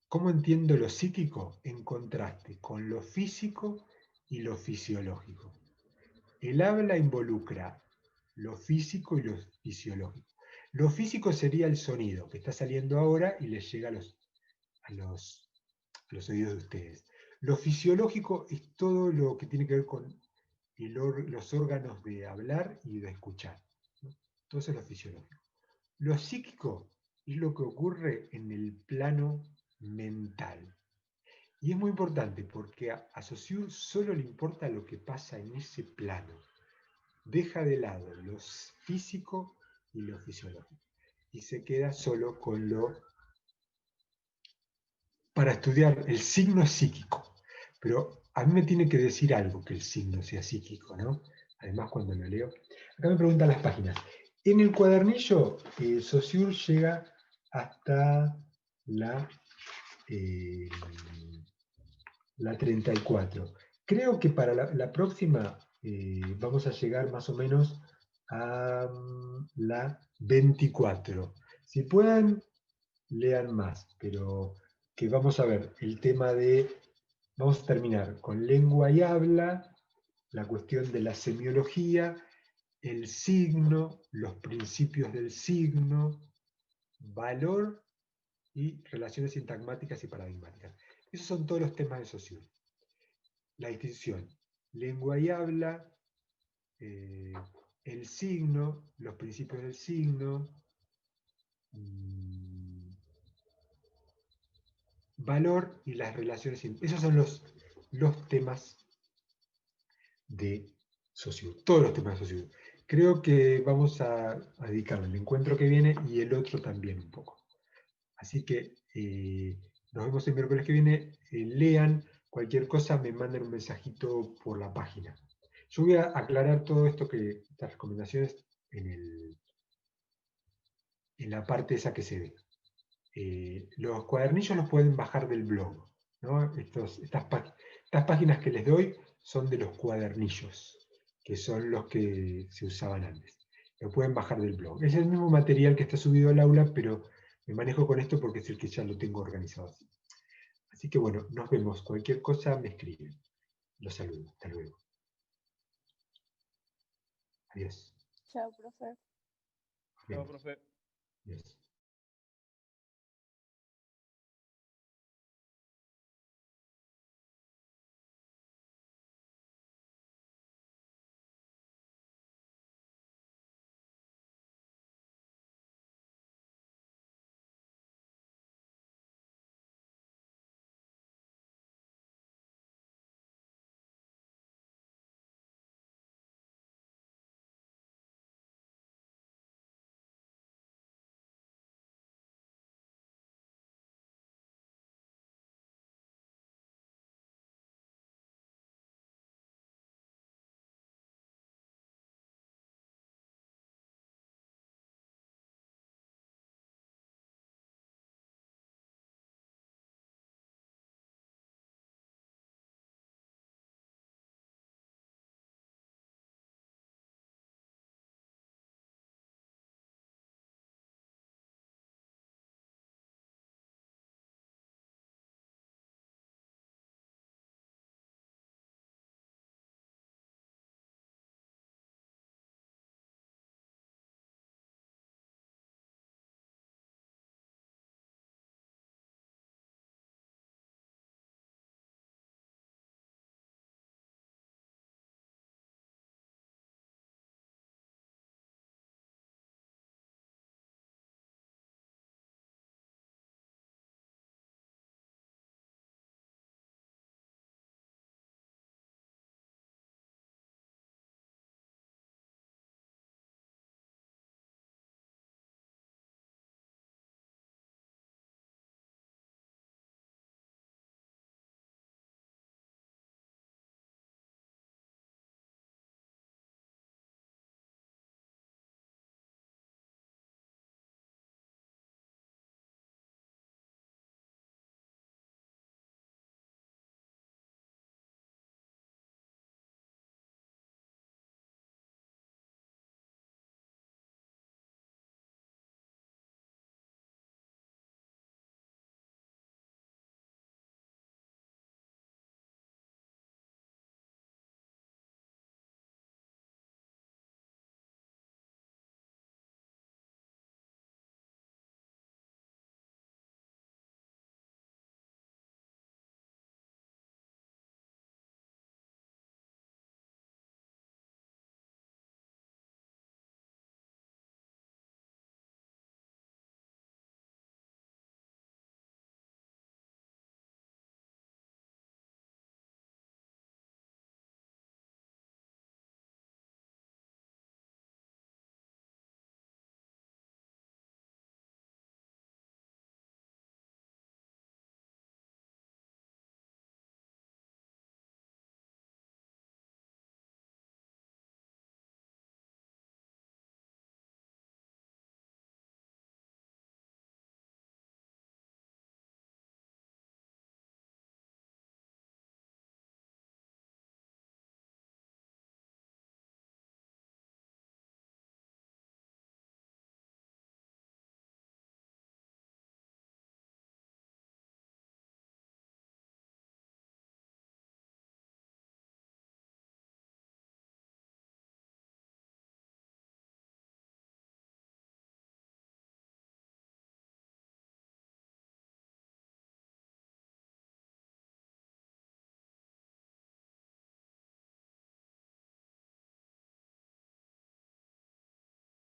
¿Cómo entiendo lo psíquico? En contraste con lo físico y lo fisiológico. El habla involucra lo físico y lo fisiológico. Lo físico sería el sonido que está saliendo ahora y les llega a los oídos de ustedes. Lo fisiológico es todo lo que tiene que ver con los órganos de hablar y de escuchar, ¿no? Todo eso es lo fisiológico. Lo psíquico es lo que ocurre en el plano mental. Y es muy importante porque a Saussure solo le importa lo que pasa en ese plano. Deja de lado lo físico y lo fisiológico. Y se queda solo con para estudiar el signo psíquico. Pero a mí me tiene que decir algo que el signo sea psíquico, ¿no? Además, cuando lo leo. Acá me preguntan las páginas. En el cuadernillo, Saussure llega hasta eh, la 34. Creo que para la próxima vamos a llegar más o menos a la 24. Si puedan, lean más, pero que vamos a ver el tema vamos a terminar con lengua y habla, la cuestión de la semiología, el signo, los principios del signo, valor y relaciones sintagmáticas y paradigmáticas. Esos son todos los temas de Saussure. La distinción, lengua y habla, el signo, los principios del signo, valor y las relaciones. Esos son los temas de Saussure, todos los temas de Saussure. Creo que vamos a dedicarle el encuentro que viene y el otro también un poco. Así que nos vemos el miércoles que viene. Lean cualquier cosa, me mandan un mensajito por la página. Yo voy a aclarar todo esto, estas recomendaciones, en la parte esa que se ve. Los cuadernillos los pueden bajar del blog, ¿no? Estas páginas que les doy son de los cuadernillos, que son los que se usaban antes. Lo pueden bajar del blog. Es el mismo material que está subido al aula, pero me manejo con esto porque es el que ya lo tengo organizado así. Así que bueno, nos vemos. Cualquier cosa me escriben. Los saludo. Hasta luego. Adiós. Chao, profe. Chao, profe. Adiós.